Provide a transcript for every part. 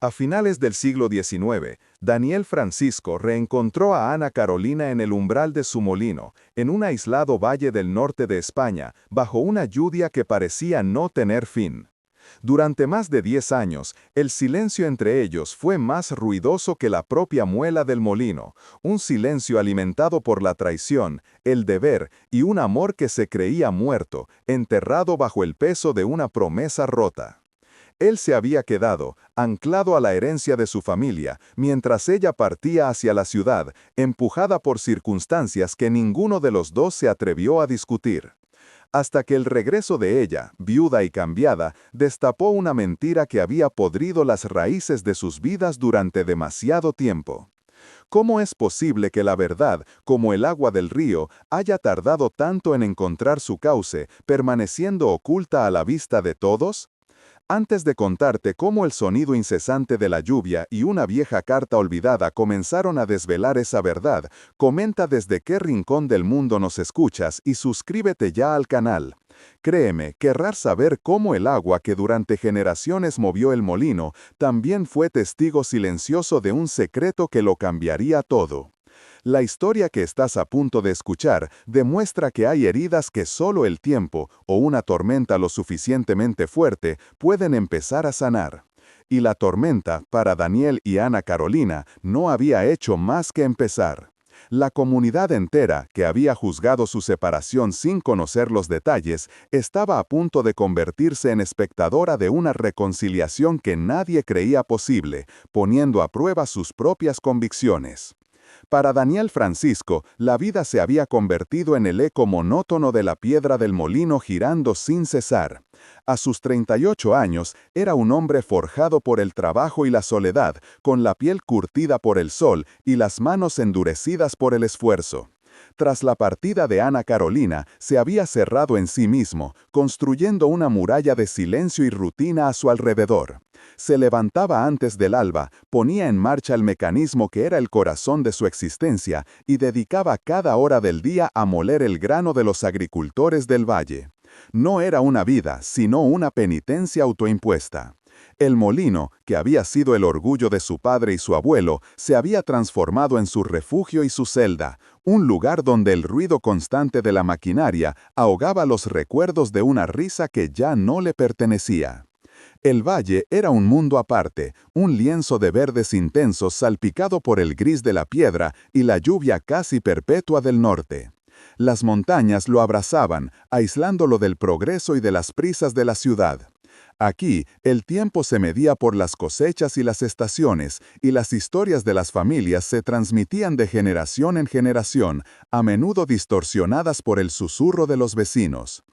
A finales del siglo XIX, Daniel Francisco reencontró a Ana Carolina en el umbral de su molino, en un aislado valle del norte de España, bajo una lluvia que parecía no tener fin. Durante más de 10 años, el silencio entre ellos fue más ruidoso que la propia muela del molino, un silencio alimentado por la traición, el deber y un amor que se creía muerto, enterrado bajo el peso de una promesa rota. Él se había quedado, anclado a la herencia de su familia, mientras ella partía hacia la ciudad, empujada por circunstancias que ninguno de los dos se atrevió a discutir. Hasta que el regreso de ella, viuda y cambiada, destapó una mentira que había podrido las raíces de sus vidas durante demasiado tiempo. ¿Cómo es posible que la verdad, como el agua del río, haya tardado tanto en encontrar su cauce, permaneciendo oculta a la vista de todos? Antes de contarte cómo el sonido incesante de la lluvia y una vieja carta olvidada comenzaron a desvelar esa verdad, comenta desde qué rincón del mundo nos escuchas y suscríbete ya al canal. Créeme, querrás saber cómo el agua que durante generaciones movió el molino también fue testigo silencioso de un secreto que lo cambiaría todo. La historia que estás a punto de escuchar demuestra que hay heridas que solo el tiempo o una tormenta lo suficientemente fuerte pueden empezar a sanar. Y la tormenta, para Daniel y Ana Carolina, no había hecho más que empezar. La comunidad entera, que había juzgado su separación sin conocer los detalles, estaba a punto de convertirse en espectadora de una reconciliación que nadie creía posible, poniendo a prueba sus propias convicciones. Para Daniel Francisco, la vida se había convertido en el eco monótono de la piedra del molino girando sin cesar. A sus 38 años, era un hombre forjado por el trabajo y la soledad, con la piel curtida por el sol y las manos endurecidas por el esfuerzo. Tras la partida de Ana Carolina, se había cerrado en sí mismo, construyendo una muralla de silencio y rutina a su alrededor. Se levantaba antes del alba, ponía en marcha el mecanismo que era el corazón de su existencia y dedicaba cada hora del día a moler el grano de los agricultores del valle. No era una vida, sino una penitencia autoimpuesta. El molino, que había sido el orgullo de su padre y su abuelo, se había transformado en su refugio y su celda, un lugar donde el ruido constante de la maquinaria ahogaba los recuerdos de una risa que ya no le pertenecía. El valle era un mundo aparte, un lienzo de verdes intensos salpicado por el gris de la piedra y la lluvia casi perpetua del norte. Las montañas lo abrazaban, aislándolo del progreso y de las prisas de la ciudad. Aquí, el tiempo se medía por las cosechas y las estaciones, y las historias de las familias se transmitían de generación en generación, a menudo distorsionadas por el susurro de los vecinos.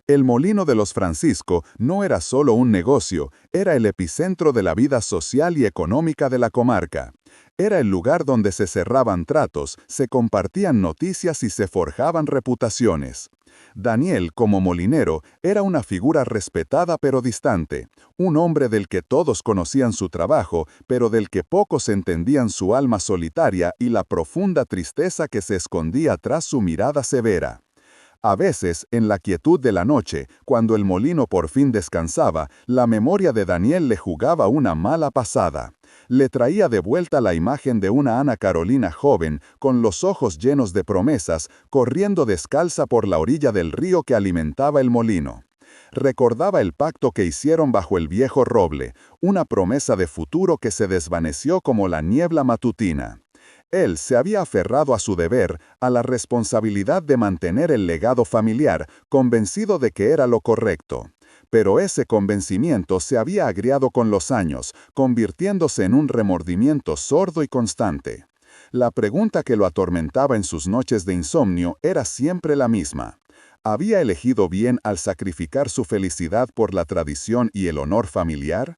El molino de los Francisco no era solo un negocio, era el epicentro de la vida social y económica de la comarca. Era el lugar donde se cerraban tratos, se compartían noticias y se forjaban reputaciones. Daniel, como molinero, era una figura respetada pero distante, un hombre del que todos conocían su trabajo, pero del que pocos entendían su alma solitaria y la profunda tristeza que se escondía tras su mirada severa. A veces, en la quietud de la noche, cuando el molino por fin descansaba, la memoria de Daniel le jugaba una mala pasada. Le traía de vuelta la imagen de una Ana Carolina joven, con los ojos llenos de promesas, corriendo descalza por la orilla del río que alimentaba el molino. Recordaba el pacto que hicieron bajo el viejo roble, una promesa de futuro que se desvaneció como la niebla matutina. Él se había aferrado a su deber, a la responsabilidad de mantener el legado familiar, convencido de que era lo correcto. Pero ese convencimiento se había agriado con los años, convirtiéndose en un remordimiento sordo y constante. La pregunta que lo atormentaba en sus noches de insomnio era siempre la misma. ¿Había elegido bien al sacrificar su felicidad por la tradición y el honor familiar?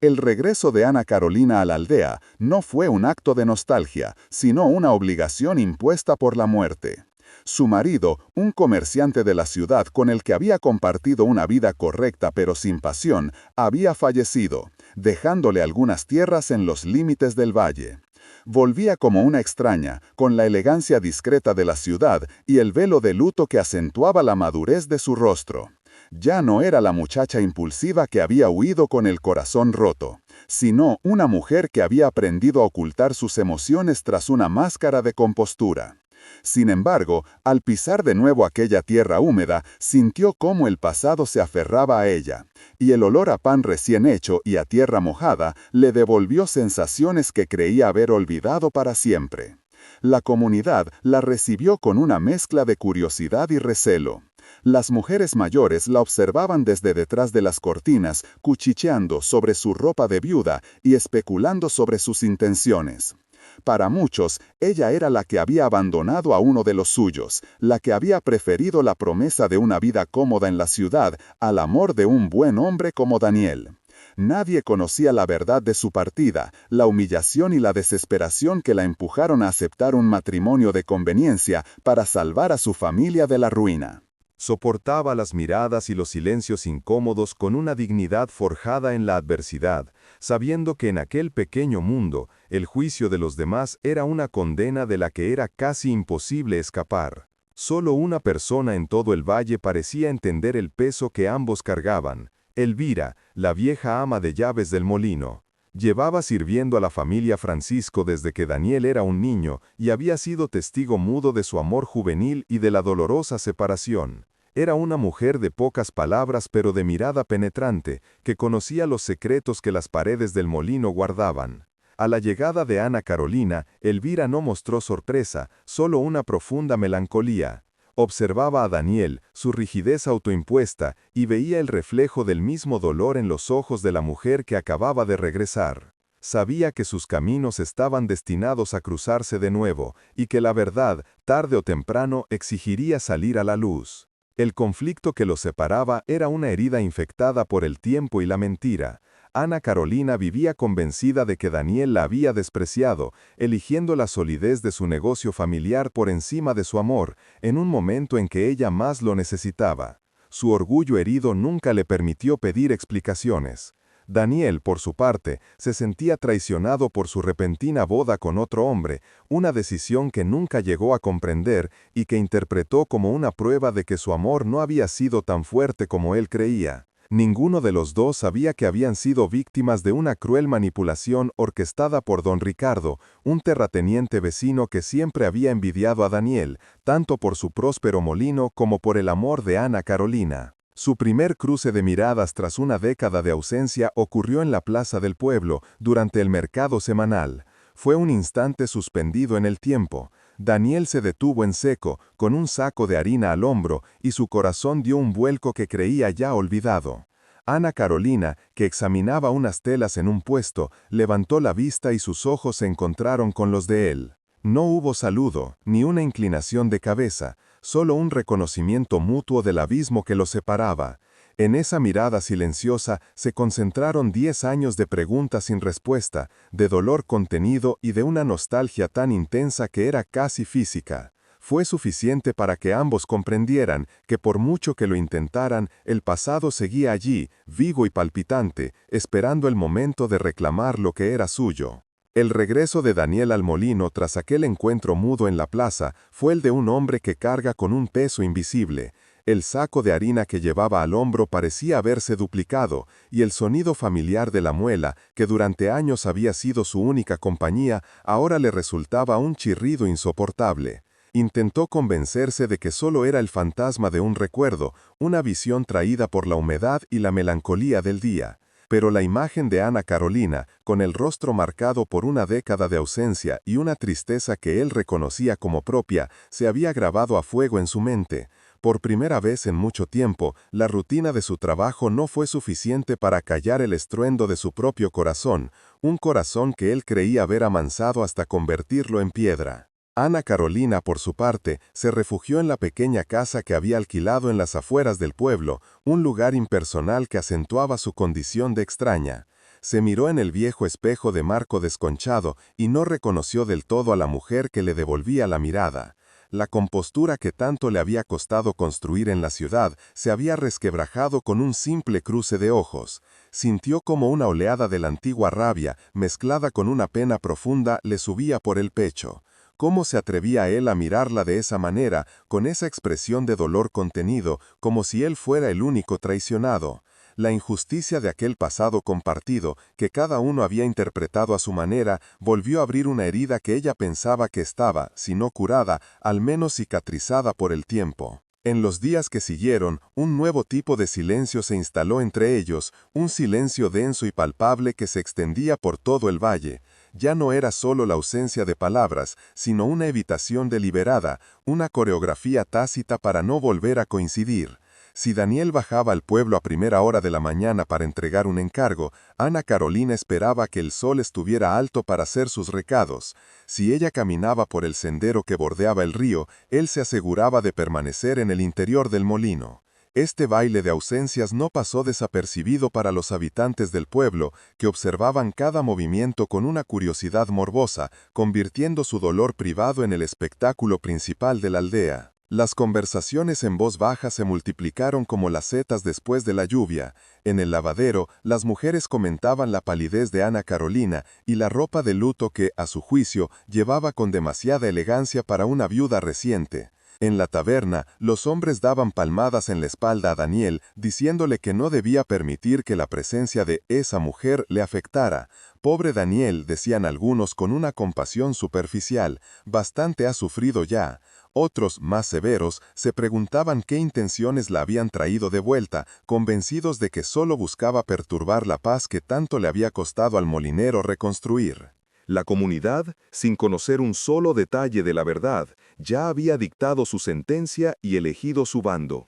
El regreso de Ana Carolina a la aldea no fue un acto de nostalgia, sino una obligación impuesta por la muerte. Su marido, un comerciante de la ciudad con el que había compartido una vida correcta pero sin pasión, había fallecido, dejándole algunas tierras en los límites del valle. Volvía como una extraña, con la elegancia discreta de la ciudad y el velo de luto que acentuaba la madurez de su rostro. Ya no era la muchacha impulsiva que había huido con el corazón roto. sino una mujer que había aprendido a ocultar sus emociones tras una máscara de compostura. Sin embargo, al pisar de nuevo aquella tierra húmeda, sintió cómo el pasado se aferraba a ella, y el olor a pan recién hecho y a tierra mojada le devolvió sensaciones que creía haber olvidado para siempre. La comunidad la recibió con una mezcla de curiosidad y recelo. Las mujeres mayores la observaban desde detrás de las cortinas, cuchicheando sobre su ropa de viuda y especulando sobre sus intenciones. Para muchos, ella era la que había abandonado a uno de los suyos, la que había preferido la promesa de una vida cómoda en la ciudad al amor de un buen hombre como Daniel. Nadie conocía la verdad de su partida, la humillación y la desesperación que la empujaron a aceptar un matrimonio de conveniencia para salvar a su familia de la ruina. Soportaba las miradas y los silencios incómodos con una dignidad forjada en la adversidad, sabiendo que en aquel pequeño mundo, el juicio de los demás era una condena de la que era casi imposible escapar. Solo una persona en todo el valle parecía entender el peso que ambos cargaban: Elvira, la vieja ama de llaves del molino. Llevaba sirviendo a la familia Francisco desde que Daniel era un niño y había sido testigo mudo de su amor juvenil y de la dolorosa separación. Era una mujer de pocas palabras pero de mirada penetrante, que conocía los secretos que las paredes del molino guardaban. A la llegada de Ana Carolina, Elvira no mostró sorpresa, solo una profunda melancolía. Observaba a Daniel, su rigidez autoimpuesta, y veía el reflejo del mismo dolor en los ojos de la mujer que acababa de regresar. Sabía que sus caminos estaban destinados a cruzarse de nuevo, y que la verdad, tarde o temprano, exigiría salir a la luz. El conflicto que los separaba era una herida infectada por el tiempo y la mentira. Ana Carolina vivía convencida de que Daniel la había despreciado, eligiendo la solidez de su negocio familiar por encima de su amor, en un momento en que ella más lo necesitaba. Su orgullo herido nunca le permitió pedir explicaciones. Daniel, por su parte, se sentía traicionado por su repentina boda con otro hombre, una decisión que nunca llegó a comprender y que interpretó como una prueba de que su amor no había sido tan fuerte como él creía. Ninguno de los dos sabía que habían sido víctimas de una cruel manipulación orquestada por don Ricardo, un terrateniente vecino que siempre había envidiado a Daniel, tanto por su próspero molino como por el amor de Ana Carolina. Su primer cruce de miradas tras una década de ausencia ocurrió en la plaza del pueblo, durante el mercado semanal. Fue un instante suspendido en el tiempo. Daniel se detuvo en seco, con un saco de harina al hombro, y su corazón dio un vuelco que creía ya olvidado. Ana Carolina, que examinaba unas telas en un puesto, levantó la vista y sus ojos se encontraron con los de él. No hubo saludo, ni una inclinación de cabeza, solo un reconocimiento mutuo del abismo que los separaba. En esa mirada silenciosa se concentraron 10 años de preguntas sin respuesta, de dolor contenido y de una nostalgia tan intensa que era casi física. Fue suficiente para que ambos comprendieran que por mucho que lo intentaran, el pasado seguía allí, vivo y palpitante, esperando el momento de reclamar lo que era suyo. El regreso de Daniel al molino tras aquel encuentro mudo en la plaza fue el de un hombre que carga con un peso invisible. El saco de harina que llevaba al hombro parecía haberse duplicado, y el sonido familiar de la muela, que durante años había sido su única compañía, ahora le resultaba un chirrido insoportable. Intentó convencerse de que solo era el fantasma de un recuerdo, una visión traída por la humedad y la melancolía del día. Pero la imagen de Ana Carolina, con el rostro marcado por una década de ausencia y una tristeza que él reconocía como propia, se había grabado a fuego en su mente. Por primera vez en mucho tiempo, la rutina de su trabajo no fue suficiente para callar el estruendo de su propio corazón, un corazón que él creía haber amansado hasta convertirlo en piedra. Ana Carolina, por su parte, se refugió en la pequeña casa que había alquilado en las afueras del pueblo, un lugar impersonal que acentuaba su condición de extraña. Se miró en el viejo espejo de marco desconchado y no reconoció del todo a la mujer que le devolvía la mirada. La compostura que tanto le había costado construir en la ciudad se había resquebrajado con un simple cruce de ojos. Sintió como una oleada de la antigua rabia, mezclada con una pena profunda, le subía por el pecho. ¿Cómo se atrevía él a mirarla de esa manera, con esa expresión de dolor contenido, como si él fuera el único traicionado? La injusticia de aquel pasado compartido, que cada uno había interpretado a su manera, volvió a abrir una herida que ella pensaba que estaba, si no curada, al menos cicatrizada por el tiempo. En los días que siguieron, un nuevo tipo de silencio se instaló entre ellos, un silencio denso y palpable que se extendía por todo el valle. Ya no era solo la ausencia de palabras, sino una evitación deliberada, una coreografía tácita para no volver a coincidir. Si Daniel bajaba al pueblo a primera hora de la mañana para entregar un encargo, Ana Carolina esperaba que el sol estuviera alto para hacer sus recados. Si ella caminaba por el sendero que bordeaba el río, él se aseguraba de permanecer en el interior del molino. Este baile de ausencias no pasó desapercibido para los habitantes del pueblo, que observaban cada movimiento con una curiosidad morbosa, convirtiendo su dolor privado en el espectáculo principal de la aldea. Las conversaciones en voz baja se multiplicaron como las setas después de la lluvia. En el lavadero, las mujeres comentaban la palidez de Ana Carolina y la ropa de luto que, a su juicio, llevaba con demasiada elegancia para una viuda reciente. En la taberna, los hombres daban palmadas en la espalda a Daniel, diciéndole que no debía permitir que la presencia de esa mujer le afectara. Pobre Daniel, decían algunos con una compasión superficial, bastante ha sufrido ya. Otros, más severos, se preguntaban qué intenciones la habían traído de vuelta, convencidos de que solo buscaba perturbar la paz que tanto le había costado al molinero reconstruir. La comunidad, sin conocer un solo detalle de la verdad, ya había dictado su sentencia y elegido su bando.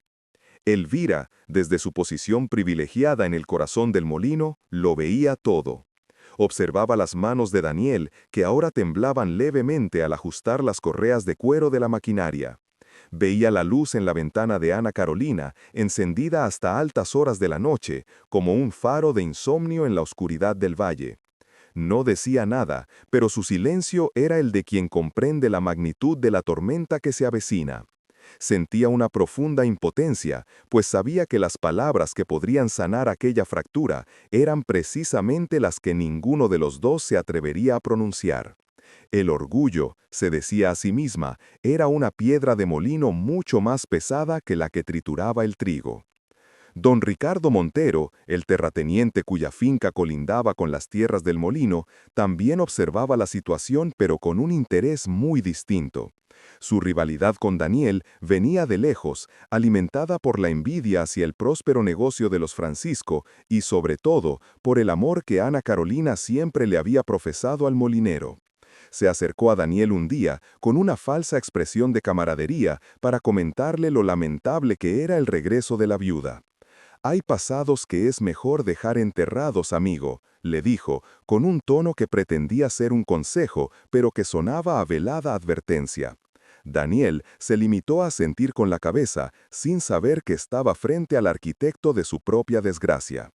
Elvira, desde su posición privilegiada en el corazón del molino, lo veía todo. Observaba las manos de Daniel, que ahora temblaban levemente al ajustar las correas de cuero de la maquinaria. Veía la luz en la ventana de Ana Carolina, encendida hasta altas horas de la noche, como un faro de insomnio en la oscuridad del valle. No decía nada, pero su silencio era el de quien comprende la magnitud de la tormenta que se avecina. Sentía una profunda impotencia, pues sabía que las palabras que podrían sanar aquella fractura eran precisamente las que ninguno de los dos se atrevería a pronunciar. El orgullo, se decía a sí misma, era una piedra de molino mucho más pesada que la que trituraba el trigo. Don Ricardo Montero, el terrateniente cuya finca colindaba con las tierras del molino, también observaba la situación pero con un interés muy distinto. Su rivalidad con Daniel venía de lejos, alimentada por la envidia hacia el próspero negocio de los Francisco y, sobre todo, por el amor que Ana Carolina siempre le había profesado al molinero. Se acercó a Daniel un día, con una falsa expresión de camaradería, para comentarle lo lamentable que era el regreso de la viuda. «Hay pasados que es mejor dejar enterrados, amigo», le dijo, con un tono que pretendía ser un consejo, pero que sonaba a velada advertencia. Daniel se limitó a asentir con la cabeza, sin saber que estaba frente al arquitecto de su propia desgracia.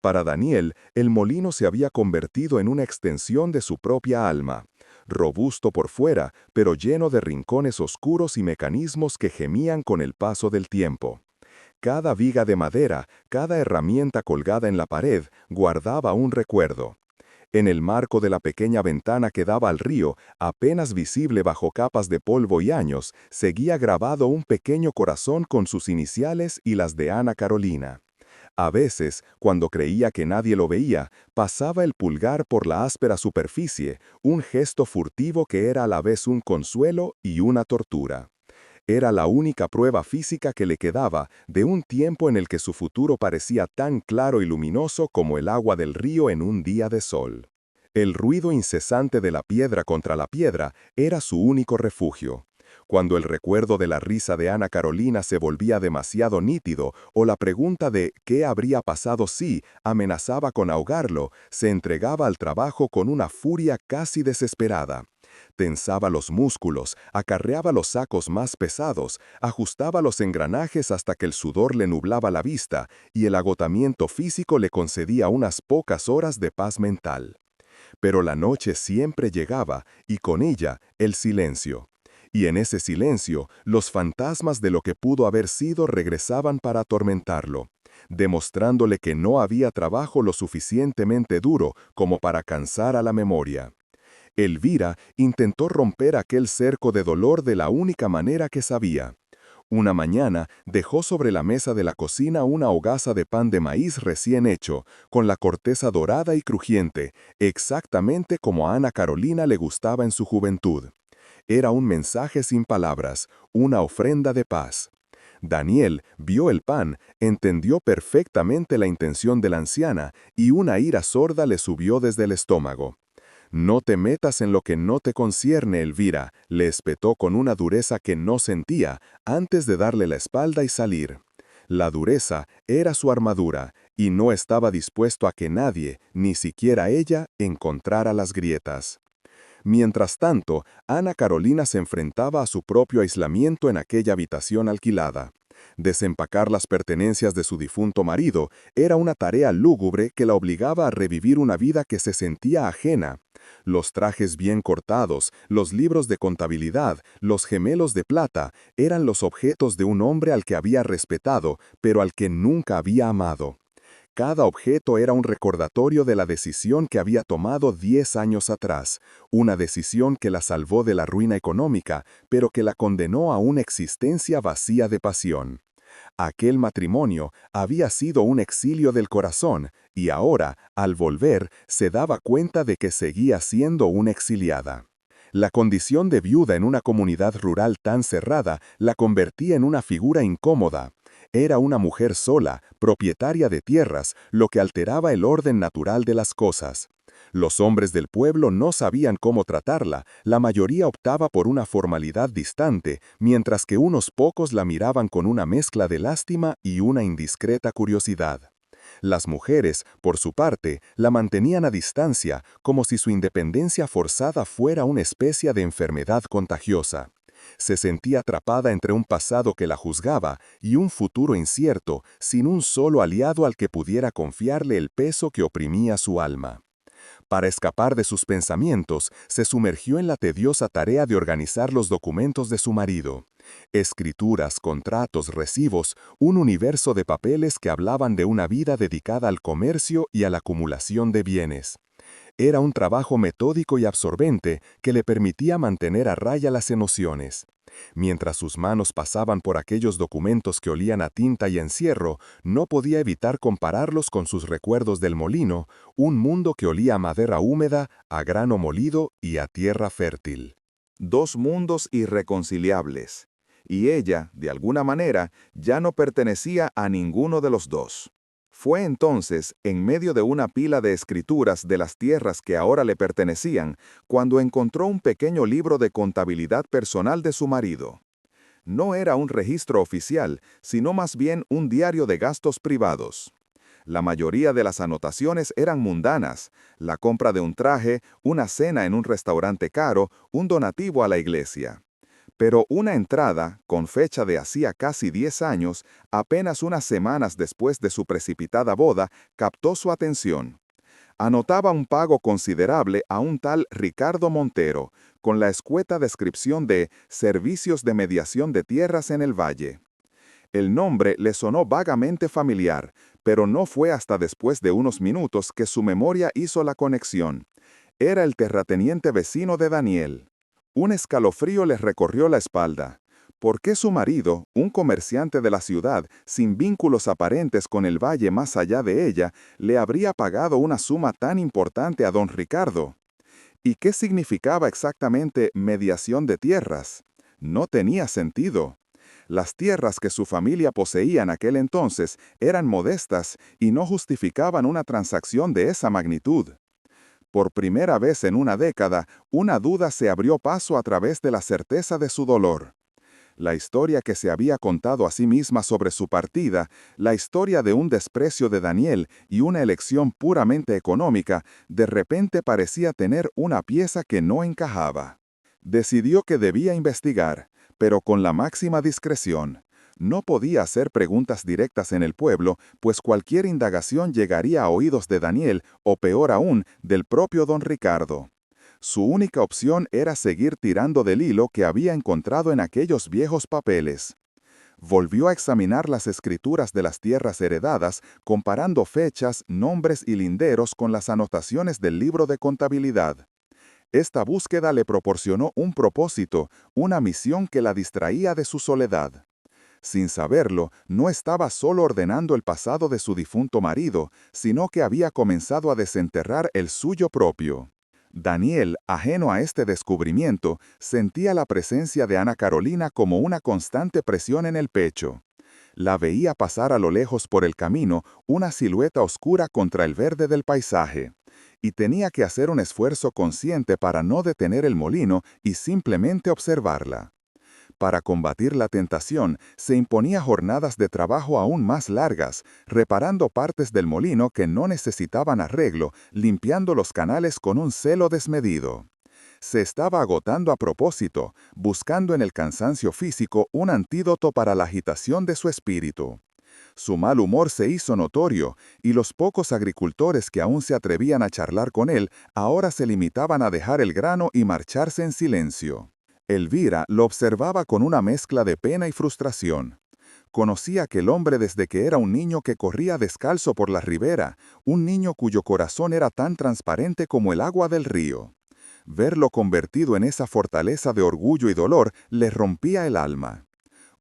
Para Daniel, el molino se había convertido en una extensión de su propia alma. Robusto por fuera, pero lleno de rincones oscuros y mecanismos que gemían con el paso del tiempo. Cada viga de madera, cada herramienta colgada en la pared, guardaba un recuerdo. En el marco de la pequeña ventana que daba al río, apenas visible bajo capas de polvo y años, seguía grabado un pequeño corazón con sus iniciales y las de Ana Carolina. A veces, cuando creía que nadie lo veía, pasaba el pulgar por la áspera superficie, un gesto furtivo que era a la vez un consuelo y una tortura. Era la única prueba física que le quedaba de un tiempo en el que su futuro parecía tan claro y luminoso como el agua del río en un día de sol. El ruido incesante de la piedra contra la piedra era su único refugio. Cuando el recuerdo de la risa de Ana Carolina se volvía demasiado nítido o la pregunta de ¿qué habría pasado si amenazaba con ahogarlo, se entregaba al trabajo con una furia casi desesperada. Tensaba los músculos, acarreaba los sacos más pesados, ajustaba los engranajes hasta que el sudor le nublaba la vista y el agotamiento físico le concedía unas pocas horas de paz mental. Pero la noche siempre llegaba y con ella el silencio. Y en ese silencio, los fantasmas de lo que pudo haber sido regresaban para atormentarlo, demostrándole que no había trabajo lo suficientemente duro como para cansar a la memoria. Elvira intentó romper aquel cerco de dolor de la única manera que sabía. Una mañana dejó sobre la mesa de la cocina una hogaza de pan de maíz recién hecho, con la corteza dorada y crujiente, exactamente como a Ana Carolina le gustaba en su juventud. Era un mensaje sin palabras, una ofrenda de paz. Daniel vio el pan, entendió perfectamente la intención de la anciana y una ira sorda le subió desde el estómago. «No te metas en lo que no te concierne, Elvira», le espetó con una dureza que no sentía antes de darle la espalda y salir. La dureza era su armadura y no estaba dispuesto a que nadie, ni siquiera ella, encontrara las grietas. Mientras tanto, Ana Carolina se enfrentaba a su propio aislamiento en aquella habitación alquilada. Desempacar las pertenencias de su difunto marido era una tarea lúgubre que la obligaba a revivir una vida que se sentía ajena. Los trajes bien cortados, los libros de contabilidad, los gemelos de plata, eran los objetos de un hombre al que había respetado, pero al que nunca había amado. Cada objeto era un recordatorio de la decisión que había tomado 10 años atrás, una decisión que la salvó de la ruina económica, pero que la condenó a una existencia vacía de pasión. Aquel matrimonio había sido un exilio del corazón, y ahora, al volver, se daba cuenta de que seguía siendo una exiliada. La condición de viuda en una comunidad rural tan cerrada la convertía en una figura incómoda. Era una mujer sola, propietaria de tierras, lo que alteraba el orden natural de las cosas. Los hombres del pueblo no sabían cómo tratarla, la mayoría optaba por una formalidad distante, mientras que unos pocos la miraban con una mezcla de lástima y una indiscreta curiosidad. Las mujeres, por su parte, la mantenían a distancia, como si su independencia forzada fuera una especie de enfermedad contagiosa. Se sentía atrapada entre un pasado que la juzgaba y un futuro incierto, sin un solo aliado al que pudiera confiarle el peso que oprimía su alma. Para escapar de sus pensamientos, se sumergió en la tediosa tarea de organizar los documentos de su marido. Escrituras, contratos, recibos, un universo de papeles que hablaban de una vida dedicada al comercio y a la acumulación de bienes. Era un trabajo metódico y absorbente que le permitía mantener a raya las emociones. Mientras sus manos pasaban por aquellos documentos que olían a tinta y encierro, no podía evitar compararlos con sus recuerdos del molino, un mundo que olía a madera húmeda, a grano molido y a tierra fértil. Dos mundos irreconciliables. Y ella, de alguna manera, ya no pertenecía a ninguno de los dos. Fue entonces, en medio de una pila de escrituras de las tierras que ahora le pertenecían, cuando encontró un pequeño libro de contabilidad personal de su marido. No era un registro oficial, sino más bien un diario de gastos privados. La mayoría de las anotaciones eran mundanas: la compra de un traje, una cena en un restaurante caro, un donativo a la iglesia. Pero una entrada, con fecha de hacía casi 10 años, apenas unas semanas después de su precipitada boda, captó su atención. Anotaba un pago considerable a un tal Ricardo Montero, con la escueta descripción de «Servicios de mediación de tierras en el valle». El nombre le sonó vagamente familiar, pero no fue hasta después de unos minutos que su memoria hizo la conexión. Era el terrateniente vecino de Daniel. Un escalofrío le recorrió la espalda. ¿Por qué su marido, un comerciante de la ciudad, sin vínculos aparentes con el valle más allá de ella, le habría pagado una suma tan importante a don Ricardo? ¿Y qué significaba exactamente mediación de tierras? No tenía sentido. Las tierras que su familia poseía en aquel entonces eran modestas y no justificaban una transacción de esa magnitud. Por primera vez en una década, una duda se abrió paso a través de la certeza de su dolor. La historia que se había contado a sí misma sobre su partida, la historia de un desprecio de Daniel y una elección puramente económica, de repente parecía tener una pieza que no encajaba. Decidió que debía investigar, pero con la máxima discreción. No podía hacer preguntas directas en el pueblo, pues cualquier indagación llegaría a oídos de Daniel, o peor aún, del propio don Ricardo. Su única opción era seguir tirando del hilo que había encontrado en aquellos viejos papeles. Volvió a examinar las escrituras de las tierras heredadas, comparando fechas, nombres y linderos con las anotaciones del libro de contabilidad. Esta búsqueda le proporcionó un propósito, una misión que la distraía de su soledad. Sin saberlo, no estaba solo ordenando el pasado de su difunto marido, sino que había comenzado a desenterrar el suyo propio. Daniel, ajeno a este descubrimiento, sentía la presencia de Ana Carolina como una constante presión en el pecho. La veía pasar a lo lejos por el camino una silueta oscura contra el verde del paisaje, y tenía que hacer un esfuerzo consciente para no detener el molino y simplemente observarla. Para combatir la tentación, se imponía jornadas de trabajo aún más largas, reparando partes del molino que no necesitaban arreglo, limpiando los canales con un celo desmedido. Se estaba agotando a propósito, buscando en el cansancio físico un antídoto para la agitación de su espíritu. Su mal humor se hizo notorio, y los pocos agricultores que aún se atrevían a charlar con él ahora se limitaban a dejar el grano y marcharse en silencio. Elvira lo observaba con una mezcla de pena y frustración. Conocía a aquel hombre desde que era un niño que corría descalzo por la ribera, un niño cuyo corazón era tan transparente como el agua del río. Verlo convertido en esa fortaleza de orgullo y dolor le rompía el alma.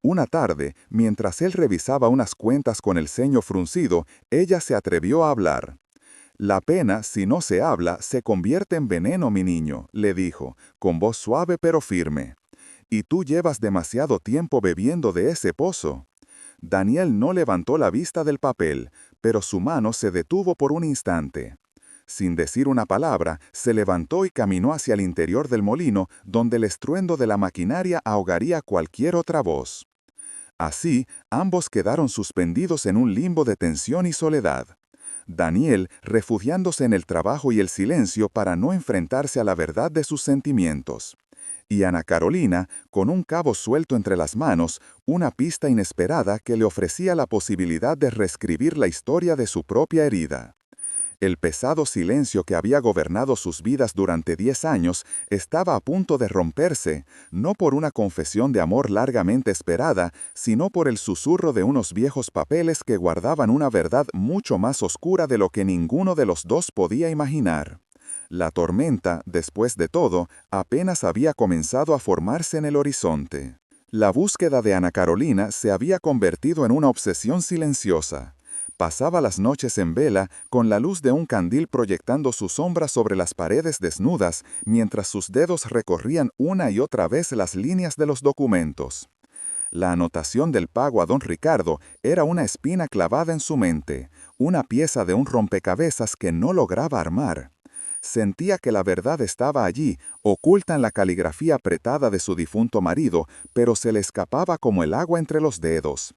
Una tarde, mientras él revisaba unas cuentas con el ceño fruncido, ella se atrevió a hablar. «La pena, si no se habla, se convierte en veneno, mi niño», le dijo, con voz suave pero firme. «Y tú llevas demasiado tiempo bebiendo de ese pozo». Daniel no levantó la vista del papel, pero su mano se detuvo por un instante. Sin decir una palabra, se levantó y caminó hacia el interior del molino, donde el estruendo de la maquinaria ahogaría cualquier otra voz. Así, ambos quedaron suspendidos en un limbo de tensión y soledad. Daniel, refugiándose en el trabajo y el silencio para no enfrentarse a la verdad de sus sentimientos. Y Ana Carolina, con un cabo suelto entre las manos, una pista inesperada que le ofrecía la posibilidad de reescribir la historia de su propia herida. El pesado silencio que había gobernado sus vidas durante 10 años estaba a punto de romperse, no por una confesión de amor largamente esperada, sino por el susurro de unos viejos papeles que guardaban una verdad mucho más oscura de lo que ninguno de los dos podía imaginar. La tormenta, después de todo, apenas había comenzado a formarse en el horizonte. La búsqueda de Ana Carolina se había convertido en una obsesión silenciosa. Pasaba las noches en vela, con la luz de un candil proyectando su sombra sobre las paredes desnudas, mientras sus dedos recorrían una y otra vez las líneas de los documentos. La anotación del pago a don Ricardo era una espina clavada en su mente, una pieza de un rompecabezas que no lograba armar. Sentía que la verdad estaba allí, oculta en la caligrafía apretada de su difunto marido, pero se le escapaba como el agua entre los dedos.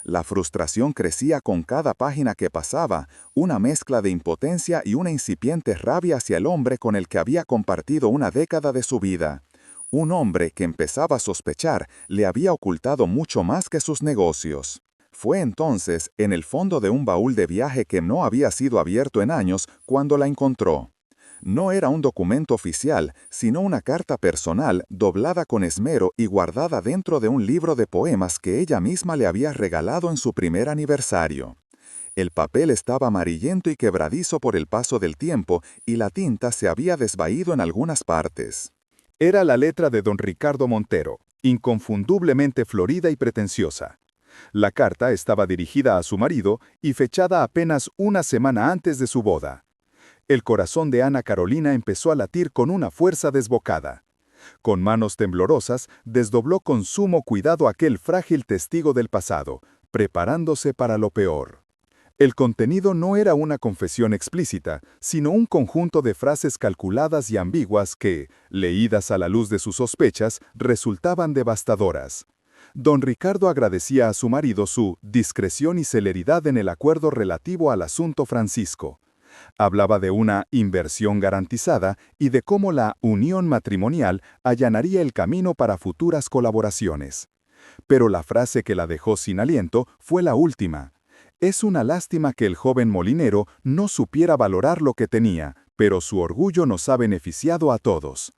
La frustración crecía con cada página que pasaba, una mezcla de impotencia y una incipiente rabia hacia el hombre con el que había compartido una década de su vida. Un hombre que empezaba a sospechar le había ocultado mucho más que sus negocios. Fue entonces, en el fondo de un baúl de viaje que no había sido abierto en años, cuando la encontró. No era un documento oficial, sino una carta personal doblada con esmero y guardada dentro de un libro de poemas que ella misma le había regalado en su primer aniversario. El papel estaba amarillento y quebradizo por el paso del tiempo y la tinta se había desvaído en algunas partes. Era la letra de don Ricardo Montero, inconfundiblemente florida y pretenciosa. La carta estaba dirigida a su marido y fechada apenas una semana antes de su boda. El corazón de Ana Carolina empezó a latir con una fuerza desbocada. Con manos temblorosas, desdobló con sumo cuidado aquel frágil testigo del pasado, preparándose para lo peor. El contenido no era una confesión explícita, sino un conjunto de frases calculadas y ambiguas que, leídas a la luz de sus sospechas, resultaban devastadoras. Don Ricardo agradecía a su marido su discreción y celeridad en el acuerdo relativo al asunto Francisco. Hablaba de una inversión garantizada y de cómo la unión matrimonial allanaría el camino para futuras colaboraciones. Pero la frase que la dejó sin aliento fue la última. Es una lástima que el joven molinero no supiera valorar lo que tenía, pero su orgullo nos ha beneficiado a todos.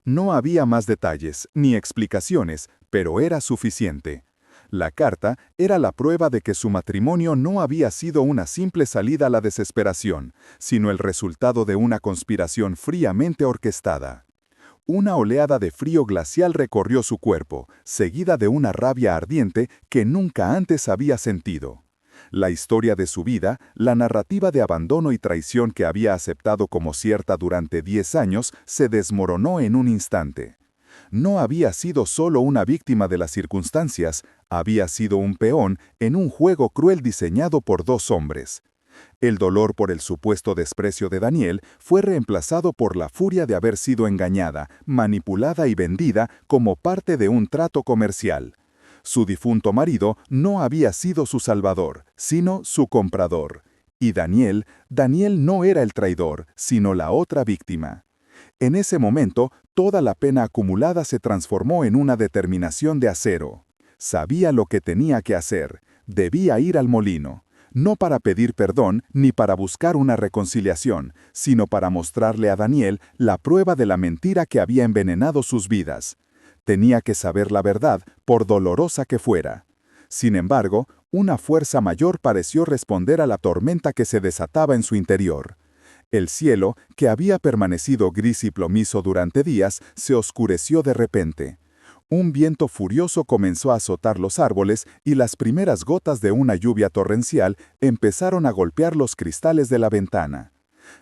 No había más detalles ni explicaciones, pero era suficiente. La carta era la prueba de que su matrimonio no había sido una simple salida a la desesperación, sino el resultado de una conspiración fríamente orquestada. Una oleada de frío glacial recorrió su cuerpo, seguida de una rabia ardiente que nunca antes había sentido. La historia de su vida, la narrativa de abandono y traición que había aceptado como cierta durante 10 años, se desmoronó en un instante. No había sido solo una víctima de las circunstancias, había sido un peón en un juego cruel diseñado por 2 hombres. El dolor por el supuesto desprecio de Daniel fue reemplazado por la furia de haber sido engañada, manipulada y vendida como parte de un trato comercial. Su difunto marido no había sido su salvador, sino su comprador. Y Daniel no era el traidor, sino la otra víctima. En ese momento, toda la pena acumulada se transformó en una determinación de acero. Sabía lo que tenía que hacer, debía ir al molino. No para pedir perdón ni para buscar una reconciliación, sino para mostrarle a Daniel la prueba de la mentira que había envenenado sus vidas. Tenía que saber la verdad, por dolorosa que fuera. Sin embargo, una fuerza mayor pareció responder a la tormenta que se desataba en su interior. El cielo, que había permanecido gris y plomizo durante días, se oscureció de repente. Un viento furioso comenzó a azotar los árboles y las primeras gotas de una lluvia torrencial empezaron a golpear los cristales de la ventana.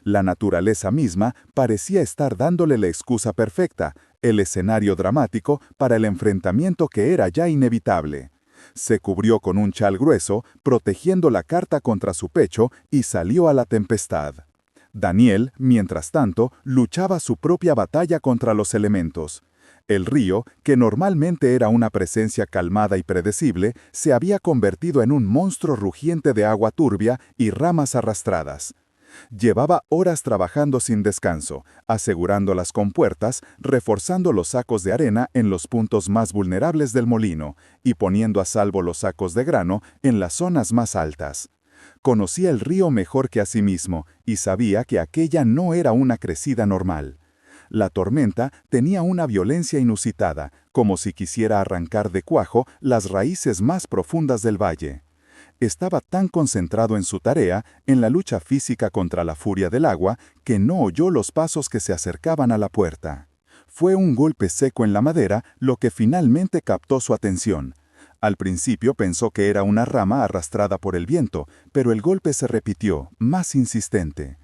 La naturaleza misma parecía estar dándole la excusa perfecta, el escenario dramático para el enfrentamiento que era ya inevitable. Se cubrió con un chal grueso, protegiendo la carta contra su pecho, y salió a la tempestad. Daniel, mientras tanto, luchaba su propia batalla contra los elementos. El río, que normalmente era una presencia calmada y predecible, se había convertido en un monstruo rugiente de agua turbia y ramas arrastradas. Llevaba horas trabajando sin descanso, asegurando las compuertas, reforzando los sacos de arena en los puntos más vulnerables del molino y poniendo a salvo los sacos de grano en las zonas más altas. Conocía el río mejor que a sí mismo y sabía que aquella no era una crecida normal. La tormenta tenía una violencia inusitada, como si quisiera arrancar de cuajo las raíces más profundas del valle. Estaba tan concentrado en su tarea, en la lucha física contra la furia del agua, que no oyó los pasos que se acercaban a la puerta. Fue un golpe seco en la madera lo que finalmente captó su atención. Al principio pensó que era una rama arrastrada por el viento, pero el golpe se repitió, más insistente.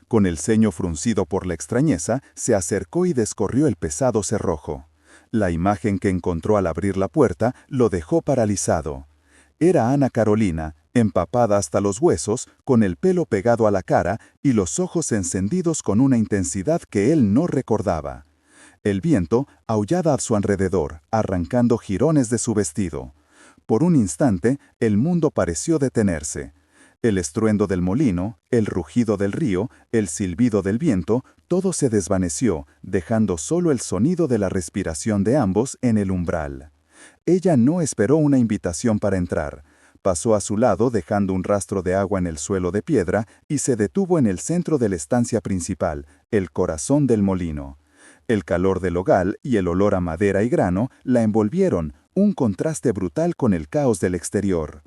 Con el ceño fruncido por la extrañeza, se acercó y descorrió el pesado cerrojo. La imagen que encontró al abrir la puerta lo dejó paralizado. Era Ana Carolina, empapada hasta los huesos, con el pelo pegado a la cara y los ojos encendidos con una intensidad que él no recordaba. El viento aullaba a su alrededor, arrancando jirones de su vestido. Por un instante, el mundo pareció detenerse. El estruendo del molino, el rugido del río, el silbido del viento, todo se desvaneció, dejando solo el sonido de la respiración de ambos en el umbral. Ella no esperó una invitación para entrar. Pasó a su lado dejando un rastro de agua en el suelo de piedra y se detuvo en el centro de la estancia principal, el corazón del molino. El calor del hogar y el olor a madera y grano la envolvieron, un contraste brutal con el caos del exterior.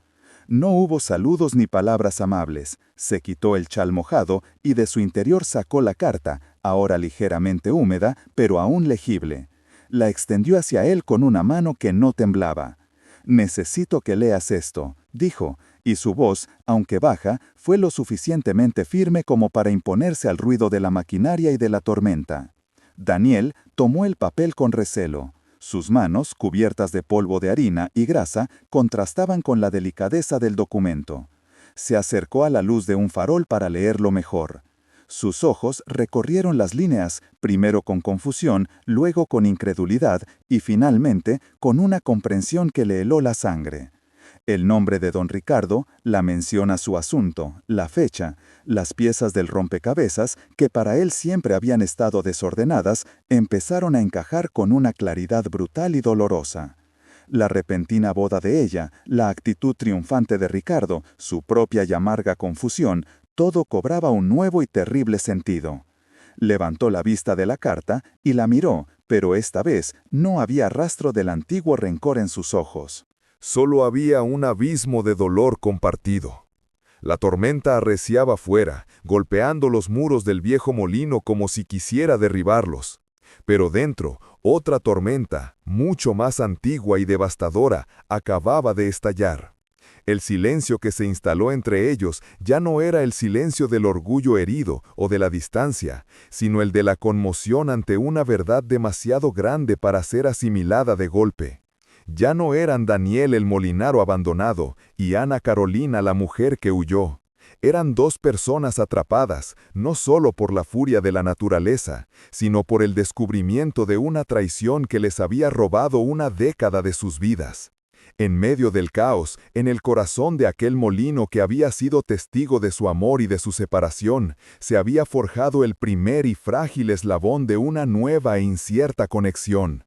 No hubo saludos ni palabras amables. Se quitó el chal mojado y de su interior sacó la carta, ahora ligeramente húmeda, pero aún legible. La extendió hacia él con una mano que no temblaba. «Necesito que leas esto», dijo, y su voz, aunque baja, fue lo suficientemente firme como para imponerse al ruido de la maquinaria y de la tormenta. Daniel tomó el papel con recelo. Sus manos, cubiertas de polvo de harina y grasa, contrastaban con la delicadeza del documento. Se acercó a la luz de un farol para leerlo mejor. Sus ojos recorrieron las líneas, primero con confusión, luego con incredulidad y finalmente con una comprensión que le heló la sangre. El nombre de don Ricardo, la mención a su asunto, la fecha, las piezas del rompecabezas, que para él siempre habían estado desordenadas, empezaron a encajar con una claridad brutal y dolorosa. La repentina boda de ella, la actitud triunfante de Ricardo, su propia y amarga confusión, todo cobraba un nuevo y terrible sentido. Levantó la vista de la carta y la miró, pero esta vez no había rastro del antiguo rencor en sus ojos. Solo había un abismo de dolor compartido. La tormenta arreciaba fuera, golpeando los muros del viejo molino como si quisiera derribarlos. Pero dentro, otra tormenta, mucho más antigua y devastadora, acababa de estallar. El silencio que se instaló entre ellos ya no era el silencio del orgullo herido o de la distancia, sino el de la conmoción ante una verdad demasiado grande para ser asimilada de golpe. Ya no eran Daniel el molinaro abandonado y Ana Carolina la mujer que huyó. Eran dos personas atrapadas, no solo por la furia de la naturaleza, sino por el descubrimiento de una traición que les había robado una década de sus vidas. En medio del caos, en el corazón de aquel molino que había sido testigo de su amor y de su separación, se había forjado el primer y frágil eslabón de una nueva e incierta conexión.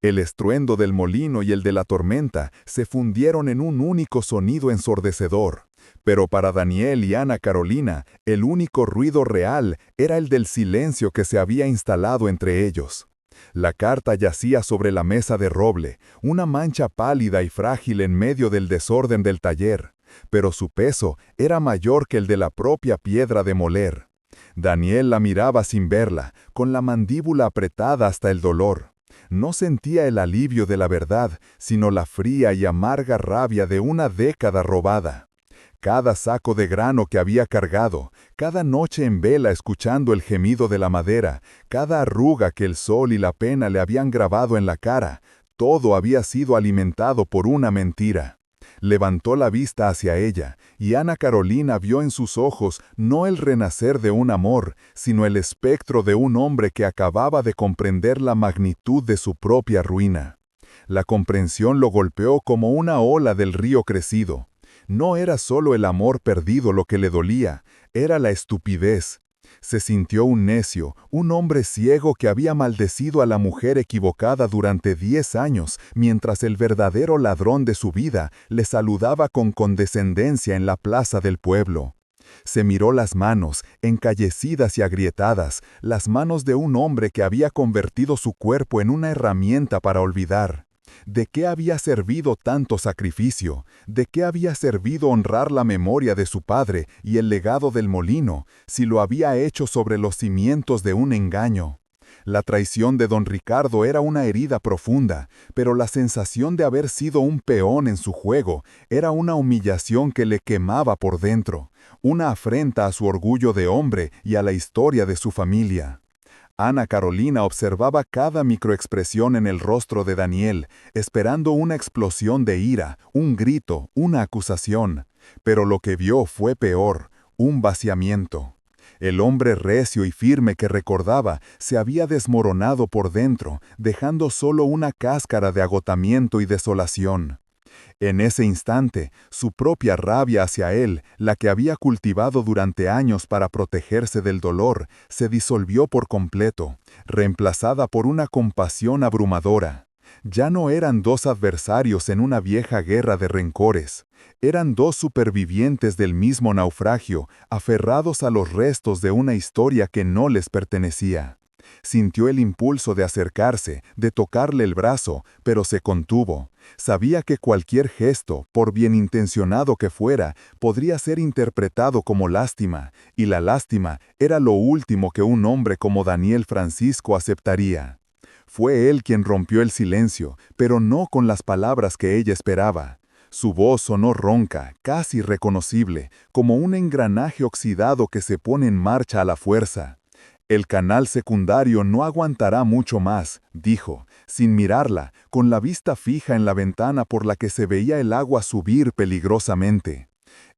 El estruendo del molino y el de la tormenta se fundieron en un único sonido ensordecedor. Pero para Daniel y Ana Carolina, el único ruido real era el del silencio que se había instalado entre ellos. La carta yacía sobre la mesa de roble, una mancha pálida y frágil en medio del desorden del taller, pero su peso era mayor que el de la propia piedra de moler. Daniel la miraba sin verla, con la mandíbula apretada hasta el dolor. No sentía el alivio de la verdad, sino la fría y amarga rabia de una década robada. Cada saco de grano que había cargado, cada noche en vela escuchando el gemido de la madera, cada arruga que el sol y la pena le habían grabado en la cara, todo había sido alimentado por una mentira. Levantó la vista hacia ella, y Ana Carolina vio en sus ojos no el renacer de un amor, sino el espectro de un hombre que acababa de comprender la magnitud de su propia ruina. La comprensión lo golpeó como una ola del río crecido. No era solo el amor perdido lo que le dolía, era la estupidez. Se sintió un necio, un hombre ciego que había maldecido a la mujer equivocada durante 10 años, mientras el verdadero ladrón de su vida le saludaba con condescendencia en la plaza del pueblo. Se miró las manos, encallecidas y agrietadas, las manos de un hombre que había convertido su cuerpo en una herramienta para olvidar. ¿De qué había servido tanto sacrificio? ¿De qué había servido honrar la memoria de su padre y el legado del molino, si lo había hecho sobre los cimientos de un engaño? La traición de don Ricardo era una herida profunda, pero la sensación de haber sido un peón en su juego era una humillación que le quemaba por dentro, una afrenta a su orgullo de hombre y a la historia de su familia. Ana Carolina observaba cada microexpresión en el rostro de Daniel, esperando una explosión de ira, un grito, una acusación. Pero lo que vio fue peor, un vaciamiento. El hombre recio y firme que recordaba se había desmoronado por dentro, dejando solo una cáscara de agotamiento y desolación. En ese instante, su propia rabia hacia él, la que había cultivado durante años para protegerse del dolor, se disolvió por completo, reemplazada por una compasión abrumadora. Ya no eran dos adversarios en una vieja guerra de rencores. Eran dos supervivientes del mismo naufragio, aferrados a los restos de una historia que no les pertenecía. Sintió el impulso de acercarse, de tocarle el brazo, pero se contuvo. Sabía que cualquier gesto, por bien intencionado que fuera, podría ser interpretado como lástima, y la lástima era lo último que un hombre como Daniel Francisco aceptaría. Fue él quien rompió el silencio, pero no con las palabras que ella esperaba. Su voz sonó ronca, casi reconocible, como un engranaje oxidado que se pone en marcha a la fuerza. El canal secundario no aguantará mucho más, dijo, sin mirarla, con la vista fija en la ventana por la que se veía el agua subir peligrosamente.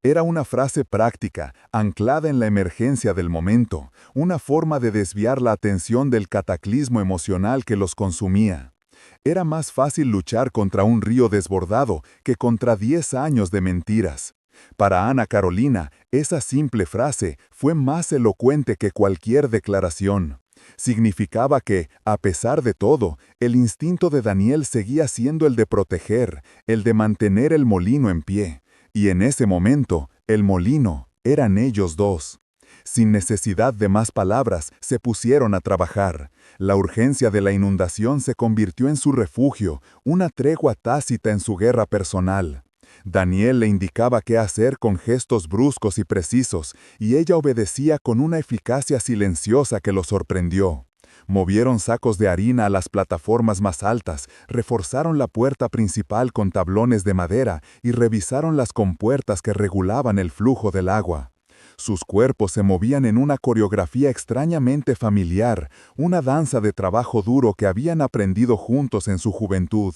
Era una frase práctica, anclada en la emergencia del momento, una forma de desviar la atención del cataclismo emocional que los consumía. Era más fácil luchar contra un río desbordado que contra 10 años de mentiras. Para Ana Carolina, esa simple frase fue más elocuente que cualquier declaración. Significaba que, a pesar de todo, el instinto de Daniel seguía siendo el de proteger, el de mantener el molino en pie. Y en ese momento, el molino eran ellos dos. Sin necesidad de más palabras, se pusieron a trabajar. La urgencia de la inundación se convirtió en su refugio, una tregua tácita en su guerra personal. Daniel le indicaba qué hacer con gestos bruscos y precisos, y ella obedecía con una eficacia silenciosa que lo sorprendió. Movieron sacos de harina a las plataformas más altas, reforzaron la puerta principal con tablones de madera y revisaron las compuertas que regulaban el flujo del agua. Sus cuerpos se movían en una coreografía extrañamente familiar, una danza de trabajo duro que habían aprendido juntos en su juventud.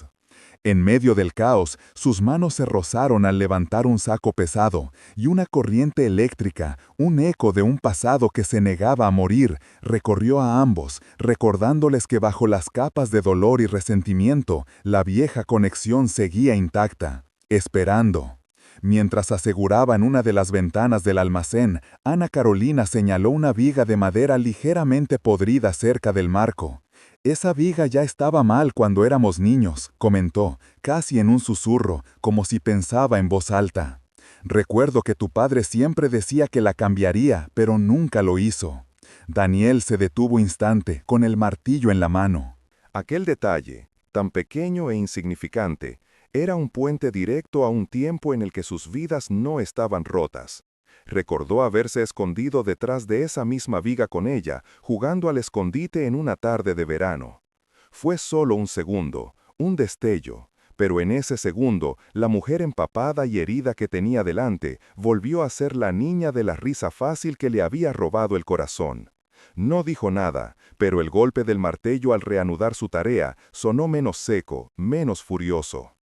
En medio del caos, sus manos se rozaron al levantar un saco pesado, y una corriente eléctrica, un eco de un pasado que se negaba a morir, recorrió a ambos, recordándoles que bajo las capas de dolor y resentimiento, la vieja conexión seguía intacta, esperando. Mientras aseguraba en una de las ventanas del almacén, Ana Carolina señaló una viga de madera ligeramente podrida cerca del marco. «Esa viga ya estaba mal cuando éramos niños», comentó, casi en un susurro, como si pensaba en voz alta. «Recuerdo que tu padre siempre decía que la cambiaría, pero nunca lo hizo». Daniel se detuvo instante, con el martillo en la mano. Aquel detalle, tan pequeño e insignificante, era un puente directo a un tiempo en el que sus vidas no estaban rotas. Recordó haberse escondido detrás de esa misma viga con ella, jugando al escondite en una tarde de verano. Fue solo un segundo, un destello, pero en ese segundo, la mujer empapada y herida que tenía delante volvió a ser la niña de la risa fácil que le había robado el corazón. No dijo nada, pero el golpe del martillo al reanudar su tarea sonó menos seco, menos furioso.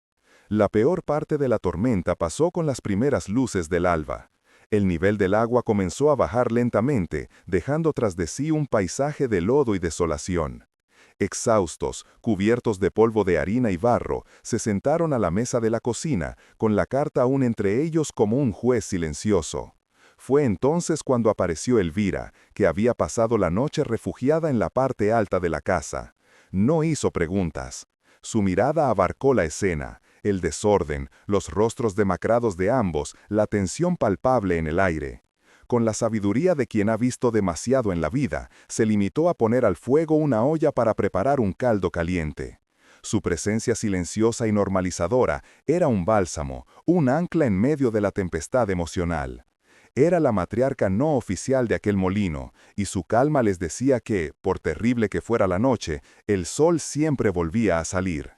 La peor parte de la tormenta pasó con las primeras luces del alba. El nivel del agua comenzó a bajar lentamente, dejando tras de sí un paisaje de lodo y desolación. Exhaustos, cubiertos de polvo de harina y barro, se sentaron a la mesa de la cocina, con la carta aún entre ellos como un juez silencioso. Fue entonces cuando apareció Elvira, que había pasado la noche refugiada en la parte alta de la casa. No hizo preguntas. Su mirada abarcó la escena, el desorden, los rostros demacrados de ambos, la tensión palpable en el aire. Con la sabiduría de quien ha visto demasiado en la vida, se limitó a poner al fuego una olla para preparar un caldo caliente. Su presencia silenciosa y normalizadora era un bálsamo, un ancla en medio de la tempestad emocional. Era la matriarca no oficial de aquel molino, y su calma les decía que, por terrible que fuera la noche, el sol siempre volvía a salir.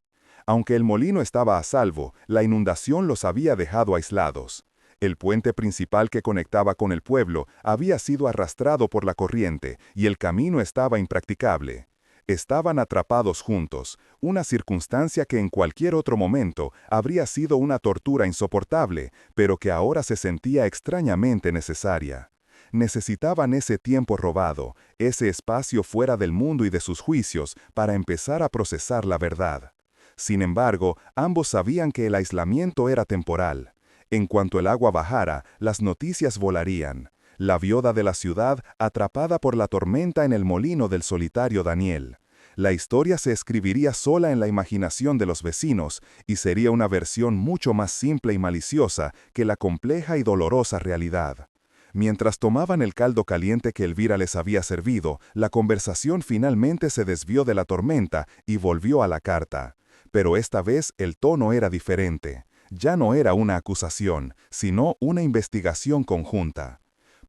Aunque el molino estaba a salvo, la inundación los había dejado aislados. El puente principal que conectaba con el pueblo había sido arrastrado por la corriente, y el camino estaba impracticable. Estaban atrapados juntos, una circunstancia que en cualquier otro momento habría sido una tortura insoportable, pero que ahora se sentía extrañamente necesaria. Necesitaban ese tiempo robado, ese espacio fuera del mundo y de sus juicios, para empezar a procesar la verdad. Sin embargo, ambos sabían que el aislamiento era temporal. En cuanto el agua bajara, las noticias volarían. La viuda de la ciudad atrapada por la tormenta en el molino del solitario Daniel. La historia se escribiría sola en la imaginación de los vecinos y sería una versión mucho más simple y maliciosa que la compleja y dolorosa realidad. Mientras tomaban el caldo caliente que Elvira les había servido, la conversación finalmente se desvió de la tormenta y volvió a la carta. Pero esta vez el tono era diferente. Ya no era una acusación, sino una investigación conjunta.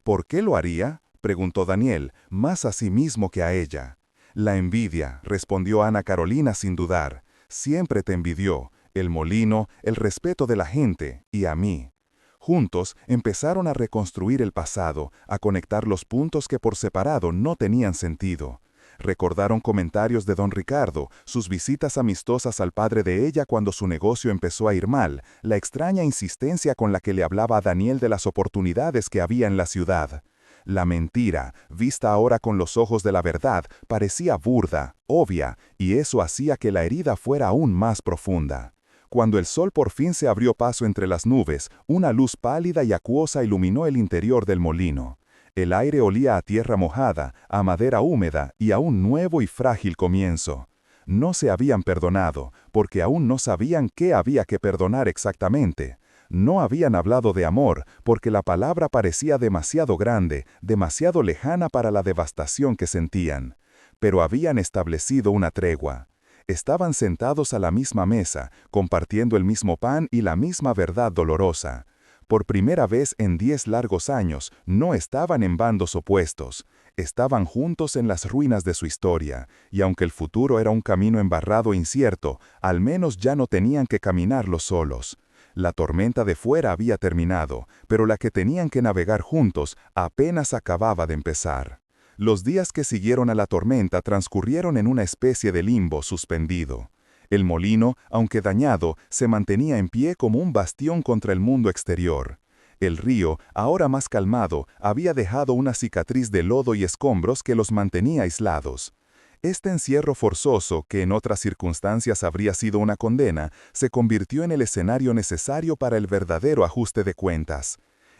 ¿Por qué lo haría?, preguntó Daniel, más a sí mismo que a ella. La envidia, respondió Ana Carolina sin dudar. Siempre te envidió, el molino, el respeto de la gente, y a mí. Juntos empezaron a reconstruir el pasado, a conectar los puntos que por separado no tenían sentido. Recordaron comentarios de don Ricardo, sus visitas amistosas al padre de ella cuando su negocio empezó a ir mal, la extraña insistencia con la que le hablaba a Daniel de las oportunidades que había en la ciudad. La mentira, vista ahora con los ojos de la verdad, parecía burda, obvia, y eso hacía que la herida fuera aún más profunda. Cuando el sol por fin se abrió paso entre las nubes, una luz pálida y acuosa iluminó el interior del molino. El aire olía a tierra mojada, a madera húmeda y a un nuevo y frágil comienzo. No se habían perdonado, porque aún no sabían qué había que perdonar exactamente. No habían hablado de amor, porque la palabra parecía demasiado grande, demasiado lejana para la devastación que sentían. Pero habían establecido una tregua. Estaban sentados a la misma mesa, compartiendo el mismo pan y la misma verdad dolorosa. Por primera vez en 10 largos años, no estaban en bandos opuestos. Estaban juntos en las ruinas de su historia, y aunque el futuro era un camino embarrado e incierto, al menos ya no tenían que caminarlo solos. La tormenta de fuera había terminado, pero la que tenían que navegar juntos apenas acababa de empezar. Los días que siguieron a la tormenta transcurrieron en una especie de limbo suspendido. El molino, aunque dañado, se mantenía en pie como un bastión contra el mundo exterior. El río, ahora más calmado, había dejado una cicatriz de lodo y escombros que los mantenía aislados. Este encierro forzoso, que en otras circunstancias habría sido una condena, se convirtió en el escenario necesario para el verdadero ajuste de cuentas.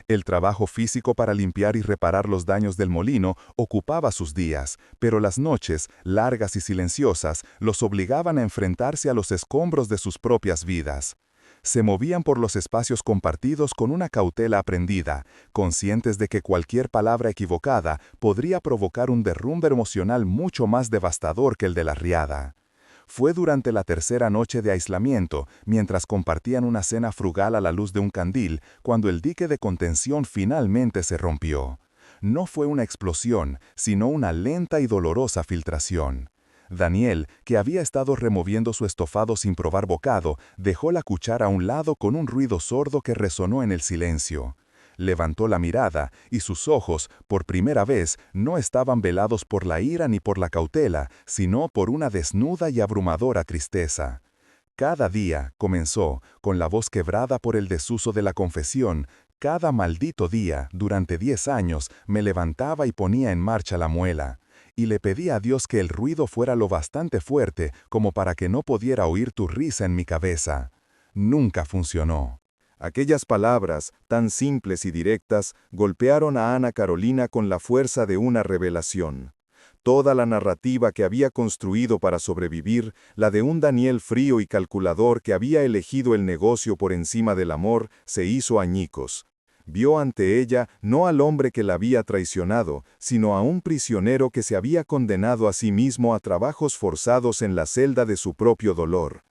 El trabajo físico para limpiar y reparar los daños del molino ocupaba sus días, pero las noches, largas y silenciosas, los obligaban a enfrentarse a los escombros de sus propias vidas. Se movían por los espacios compartidos con una cautela aprendida, conscientes de que cualquier palabra equivocada podría provocar un derrumbe emocional mucho más devastador que el de la riada. Fue durante la tercera noche de aislamiento, mientras compartían una cena frugal a la luz de un candil, cuando el dique de contención finalmente se rompió. No fue una explosión, sino una lenta y dolorosa filtración. Daniel, que había estado removiendo su estofado sin probar bocado, dejó la cuchara a un lado con un ruido sordo que resonó en el silencio. Levantó la mirada, y sus ojos, por primera vez, no estaban velados por la ira ni por la cautela, sino por una desnuda y abrumadora tristeza. Cada día, comenzó, con la voz quebrada por el desuso de la confesión, cada maldito día, durante 10 años, me levantaba y ponía en marcha la muela. Y le pedí a Dios que el ruido fuera lo bastante fuerte como para que no pudiera oír tu risa en mi cabeza. Nunca funcionó. Aquellas palabras, tan simples y directas, golpearon a Ana Carolina con la fuerza de una revelación. Toda la narrativa que había construido para sobrevivir, la de un Daniel frío y calculador que había elegido el negocio por encima del amor, se hizo añicos. Vio ante ella no al hombre que la había traicionado, sino a un prisionero que se había condenado a sí mismo a trabajos forzados en la celda de su propio dolor.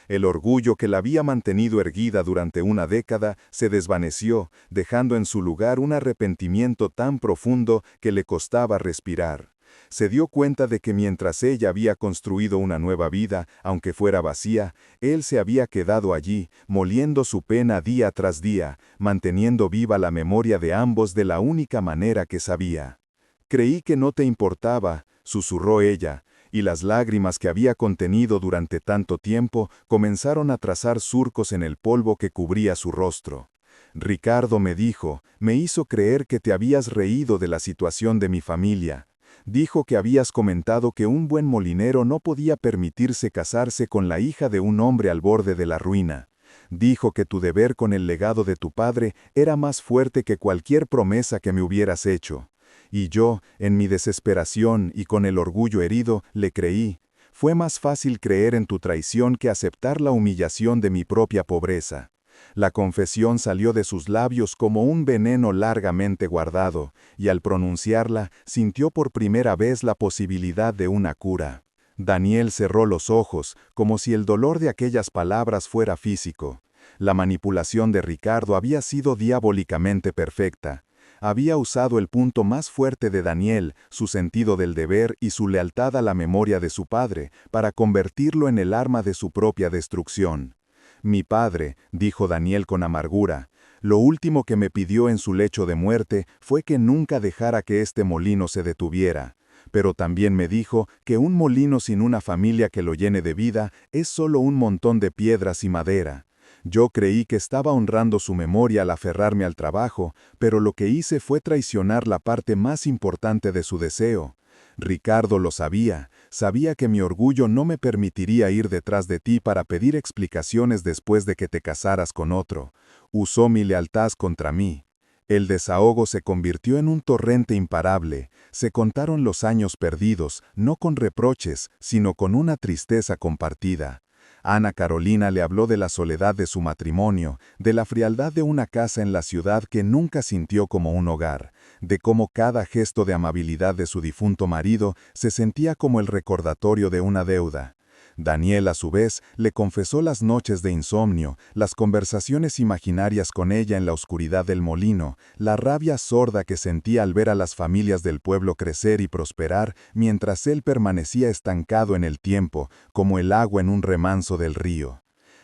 El orgullo que la había mantenido erguida durante una década se desvaneció, dejando en su lugar un arrepentimiento tan profundo que le costaba respirar. Se dio cuenta de que mientras ella había construido una nueva vida, aunque fuera vacía, él se había quedado allí, moliendo su pena día tras día, manteniendo viva la memoria de ambos de la única manera que sabía. «Creí que no te importaba», susurró ella, y las lágrimas que había contenido durante tanto tiempo comenzaron a trazar surcos en el polvo que cubría su rostro. «Ricardo me dijo, me hizo creer que te habías reído de la situación de mi familia. Dijo que habías comentado que un buen molinero no podía permitirse casarse con la hija de un hombre al borde de la ruina. Dijo que tu deber con el legado de tu padre era más fuerte que cualquier promesa que me hubieras hecho. Y yo, en mi desesperación y con el orgullo herido, le creí. Fue más fácil creer en tu traición que aceptar la humillación de mi propia pobreza». La confesión salió de sus labios como un veneno largamente guardado, y al pronunciarla, sintió por primera vez la posibilidad de una cura. Daniel cerró los ojos, como si el dolor de aquellas palabras fuera físico. La manipulación de Ricardo había sido diabólicamente perfecta. Había usado el punto más fuerte de Daniel, su sentido del deber y su lealtad a la memoria de su padre, para convertirlo en el arma de su propia destrucción. «Mi padre», dijo Daniel con amargura, «lo último que me pidió en su lecho de muerte fue que nunca dejara que este molino se detuviera. Pero también me dijo que un molino sin una familia que lo llene de vida es solo un montón de piedras y madera. Yo creí que estaba honrando su memoria al aferrarme al trabajo, pero lo que hice fue traicionar la parte más importante de su deseo. Ricardo lo sabía, sabía que mi orgullo no me permitiría ir detrás de ti para pedir explicaciones después de que te casaras con otro. Usó mi lealtad contra mí. El desahogo se convirtió en un torrente imparable. Se contaron los años perdidos, no con reproches, sino con una tristeza compartida. Ana Carolina le habló de la soledad de su matrimonio, de la frialdad de una casa en la ciudad que nunca sintió como un hogar, de cómo cada gesto de amabilidad de su difunto marido se sentía como el recordatorio de una deuda. Daniel, a su vez, le confesó las noches de insomnio, las conversaciones imaginarias con ella en la oscuridad del molino, la rabia sorda que sentía al ver a las familias del pueblo crecer y prosperar, mientras él permanecía estancado en el tiempo, como el agua en un remanso del río.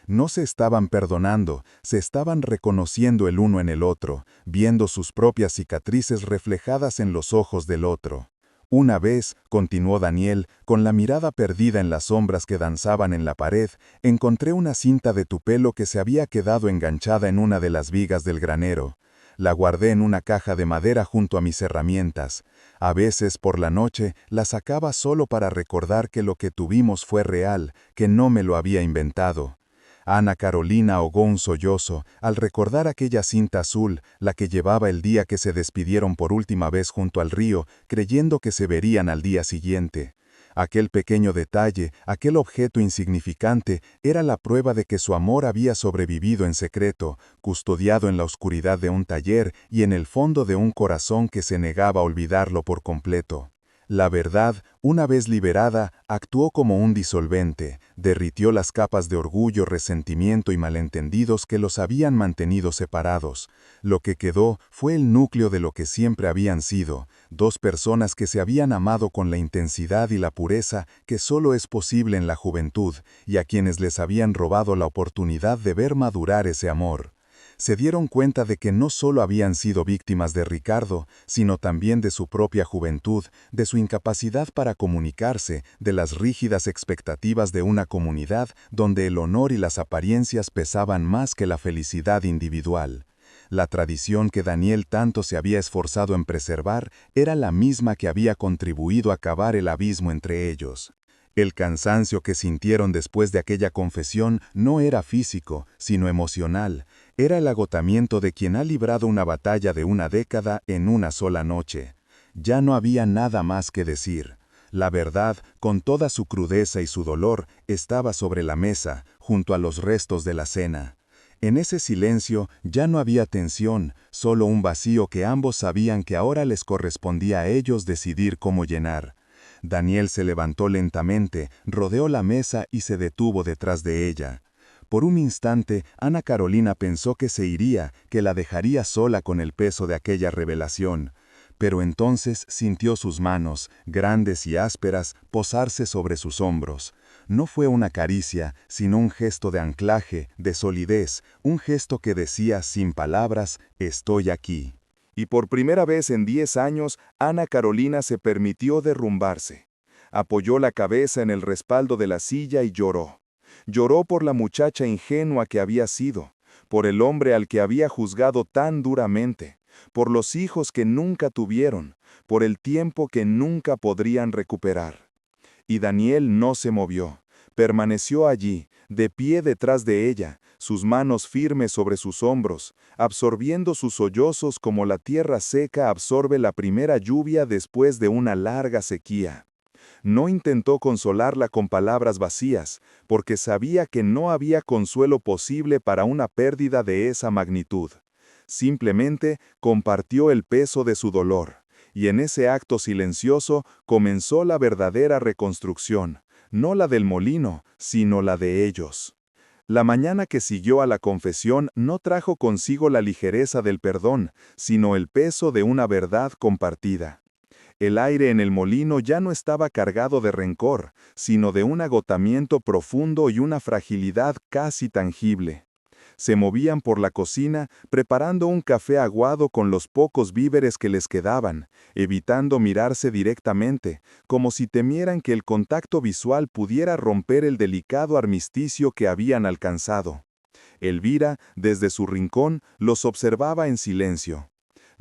No se estaban perdonando, se estaban reconociendo el uno en el otro, viendo sus propias cicatrices reflejadas en los ojos del otro. Una vez, continuó Daniel, con la mirada perdida en las sombras que danzaban en la pared, encontré una cinta de tu pelo que se había quedado enganchada en una de las vigas del granero. La guardé en una caja de madera junto a mis herramientas. A veces, por la noche, la sacaba solo para recordar que lo que tuvimos fue real, que no me lo había inventado. Ana Carolina ahogó un sollozo al recordar aquella cinta azul, la que llevaba el día que se despidieron por última vez junto al río, creyendo que se verían al día siguiente. Aquel pequeño detalle, aquel objeto insignificante, era la prueba de que su amor había sobrevivido en secreto, custodiado en la oscuridad de un taller y en el fondo de un corazón que se negaba a olvidarlo por completo. La verdad, una vez liberada, actuó como un disolvente, derritió las capas de orgullo, resentimiento y malentendidos que los habían mantenido separados. Lo que quedó fue el núcleo de lo que siempre habían sido, dos personas que se habían amado con la intensidad y la pureza que solo es posible en la juventud, y a quienes les habían robado la oportunidad de ver madurar ese amor. Se dieron cuenta de que no solo habían sido víctimas de Ricardo, sino también de su propia juventud, de su incapacidad para comunicarse, de las rígidas expectativas de una comunidad donde el honor y las apariencias pesaban más que la felicidad individual. La tradición que Daniel tanto se había esforzado en preservar era la misma que había contribuido a cavar el abismo entre ellos. El cansancio que sintieron después de aquella confesión no era físico, sino emocional. Era el agotamiento de quien ha librado una batalla de una década en una sola noche. Ya no había nada más que decir. La verdad, con toda su crudeza y su dolor, estaba sobre la mesa, junto a los restos de la cena. En ese silencio ya no había tensión, solo un vacío que ambos sabían que ahora les correspondía a ellos decidir cómo llenar. Daniel se levantó lentamente, rodeó la mesa y se detuvo detrás de ella. Por un instante, Ana Carolina pensó que se iría, que la dejaría sola con el peso de aquella revelación. Pero entonces sintió sus manos, grandes y ásperas, posarse sobre sus hombros. No fue una caricia, sino un gesto de anclaje, de solidez, un gesto que decía sin palabras, «Estoy aquí». Y por primera vez en 10 años, Ana Carolina se permitió derrumbarse. Apoyó la cabeza en el respaldo de la silla y lloró. Lloró por la muchacha ingenua que había sido, por el hombre al que había juzgado tan duramente, por los hijos que nunca tuvieron, por el tiempo que nunca podrían recuperar. Y Daniel no se movió, permaneció allí, de pie detrás de ella, sus manos firmes sobre sus hombros, absorbiendo sus sollozos como la tierra seca absorbe la primera lluvia después de una larga sequía. No intentó consolarla con palabras vacías, porque sabía que no había consuelo posible para una pérdida de esa magnitud. Simplemente compartió el peso de su dolor, y en ese acto silencioso comenzó la verdadera reconstrucción, no la del molino, sino la de ellos. La mañana que siguió a la confesión no trajo consigo la ligereza del perdón, sino el peso de una verdad compartida. El aire en el molino ya no estaba cargado de rencor, sino de un agotamiento profundo y una fragilidad casi tangible. Se movían por la cocina, preparando un café aguado con los pocos víveres que les quedaban, evitando mirarse directamente, como si temieran que el contacto visual pudiera romper el delicado armisticio que habían alcanzado. Elvira, desde su rincón, los observaba en silencio.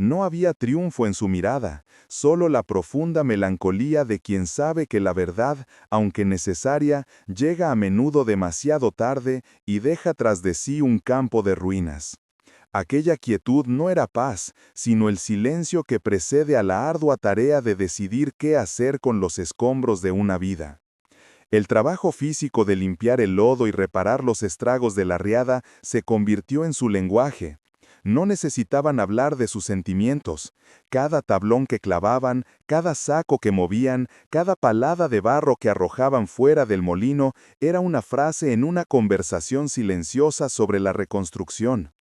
No había triunfo en su mirada, solo la profunda melancolía de quien sabe que la verdad, aunque necesaria, llega a menudo demasiado tarde y deja tras de sí un campo de ruinas. Aquella quietud no era paz, sino el silencio que precede a la ardua tarea de decidir qué hacer con los escombros de una vida. El trabajo físico de limpiar el lodo y reparar los estragos de la riada se convirtió en su lenguaje. No necesitaban hablar de sus sentimientos. Cada tablón que clavaban, cada saco que movían, cada palada de barro que arrojaban fuera del molino era una frase en una conversación silenciosa sobre la reconstrucción.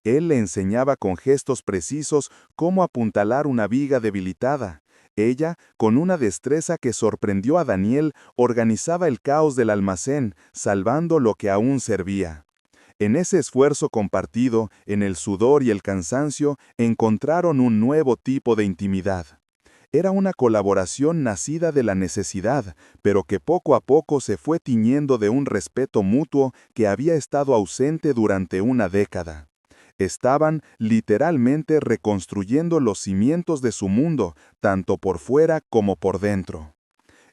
Él le enseñaba con gestos precisos cómo apuntalar una viga debilitada. Ella, con una destreza que sorprendió a Daniel, organizaba el caos del almacén, salvando lo que aún servía. En ese esfuerzo compartido, en el sudor y el cansancio, encontraron un nuevo tipo de intimidad. Era una colaboración nacida de la necesidad, pero que poco a poco se fue tiñendo de un respeto mutuo que había estado ausente durante una década. Estaban literalmente reconstruyendo los cimientos de su mundo, tanto por fuera como por dentro.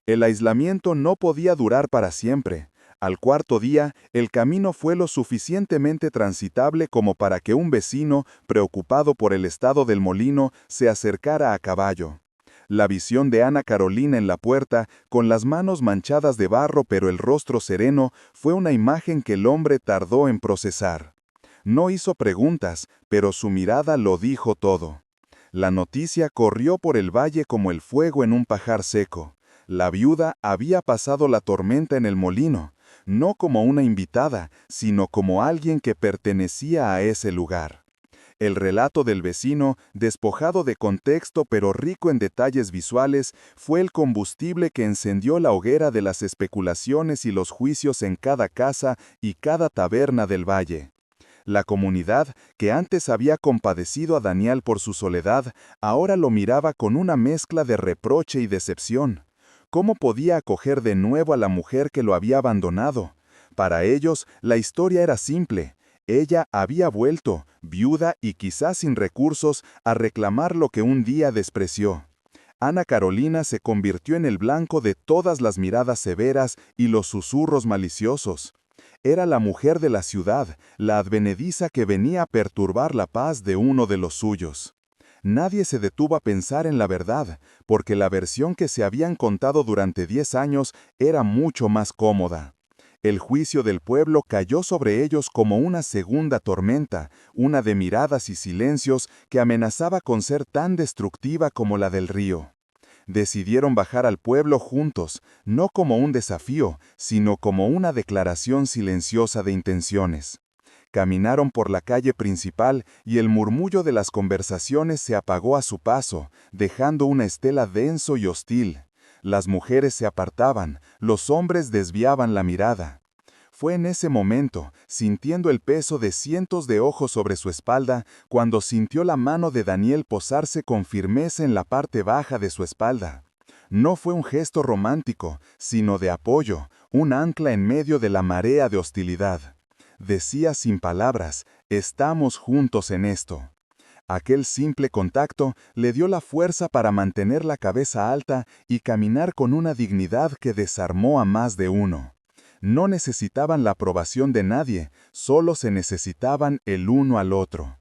El aislamiento no podía durar para siempre. Al cuarto día, el camino fue lo suficientemente transitable como para que un vecino, preocupado por el estado del molino, se acercara a caballo. La visión de Ana Carolina en la puerta, con las manos manchadas de barro pero el rostro sereno, fue una imagen que el hombre tardó en procesar. No hizo preguntas, pero su mirada lo dijo todo. La noticia corrió por el valle como el fuego en un pajar seco. La viuda había pasado la tormenta en el molino, no como una invitada, sino como alguien que pertenecía a ese lugar. El relato del vecino, despojado de contexto pero rico en detalles visuales, fue el combustible que encendió la hoguera de las especulaciones y los juicios en cada casa y cada taberna del valle. La comunidad, que antes había compadecido a Daniel por su soledad, ahora lo miraba con una mezcla de reproche y decepción. ¿Cómo podía acoger de nuevo a la mujer que lo había abandonado? Para ellos, la historia era simple. Ella había vuelto, viuda y quizás sin recursos, a reclamar lo que un día despreció. Ana Carolina se convirtió en el blanco de todas las miradas severas y los susurros maliciosos. Era la mujer de la ciudad, la advenediza que venía a perturbar la paz de uno de los suyos. Nadie se detuvo a pensar en la verdad, porque la versión que se habían contado durante 10 años era mucho más cómoda. El juicio del pueblo cayó sobre ellos como una segunda tormenta, una de miradas y silencios que amenazaba con ser tan destructiva como la del río. Decidieron bajar al pueblo juntos, no como un desafío, sino como una declaración silenciosa de intenciones. Caminaron por la calle principal y el murmullo de las conversaciones se apagó a su paso, dejando una estela denso y hostil. Las mujeres se apartaban, los hombres desviaban la mirada. Fue en ese momento, sintiendo el peso de cientos de ojos sobre su espalda, cuando sintió la mano de Daniel posarse con firmeza en la parte baja de su espalda. No fue un gesto romántico, sino de apoyo, un ancla en medio de la marea de hostilidad. Decía sin palabras, estamos juntos en esto. Aquel simple contacto le dio la fuerza para mantener la cabeza alta y caminar con una dignidad que desarmó a más de uno. No necesitaban la aprobación de nadie, solo se necesitaban el uno al otro.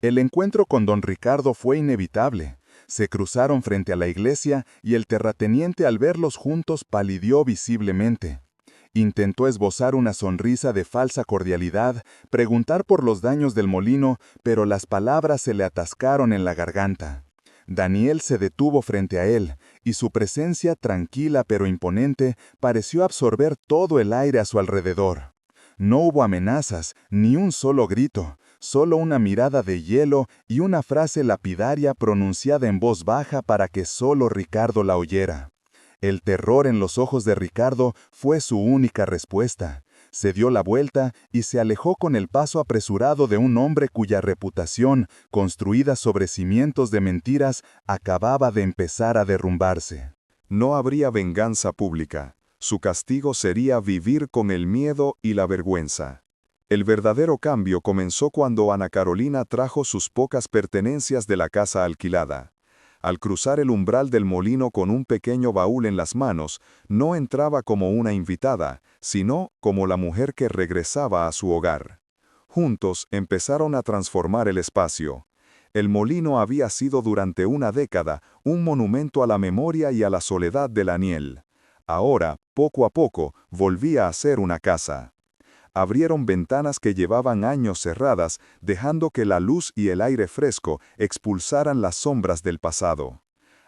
El encuentro con don Ricardo fue inevitable. Se cruzaron frente a la iglesia y el terrateniente al verlos juntos palideó visiblemente. Intentó esbozar una sonrisa de falsa cordialidad, preguntar por los daños del molino, pero las palabras se le atascaron en la garganta. Daniel se detuvo frente a él, y su presencia tranquila pero imponente pareció absorber todo el aire a su alrededor. No hubo amenazas, ni un solo grito, solo una mirada de hielo y una frase lapidaria pronunciada en voz baja para que solo Ricardo la oyera. El terror en los ojos de Ricardo fue su única respuesta. Se dio la vuelta y se alejó con el paso apresurado de un hombre cuya reputación, construida sobre cimientos de mentiras, acababa de empezar a derrumbarse. No habría venganza pública. Su castigo sería vivir con el miedo y la vergüenza. El verdadero cambio comenzó cuando Ana Carolina trajo sus pocas pertenencias de la casa alquilada. Al cruzar el umbral del molino con un pequeño baúl en las manos, no entraba como una invitada, sino como la mujer que regresaba a su hogar. Juntos empezaron a transformar el espacio. El molino había sido durante una década un monumento a la memoria y a la soledad de Daniel. Ahora, poco a poco, volvía a ser una casa. Abrieron ventanas que llevaban años cerradas, dejando que la luz y el aire fresco expulsaran las sombras del pasado.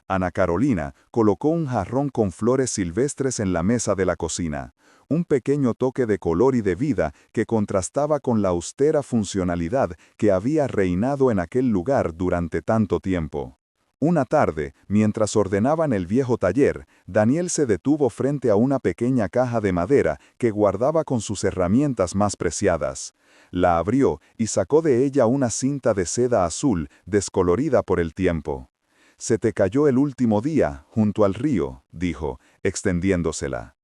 Ana Carolina colocó un jarrón con flores silvestres en la mesa de la cocina, un pequeño toque de color y de vida que contrastaba con la austera funcionalidad que había reinado en aquel lugar durante tanto tiempo. Una tarde, mientras ordenaban el viejo taller, Daniel se detuvo frente a una pequeña caja de madera que guardaba con sus herramientas más preciadas. La abrió y sacó de ella una cinta de seda azul descolorida por el tiempo. «Se te cayó el último día, junto al río», dijo, extendiéndosela.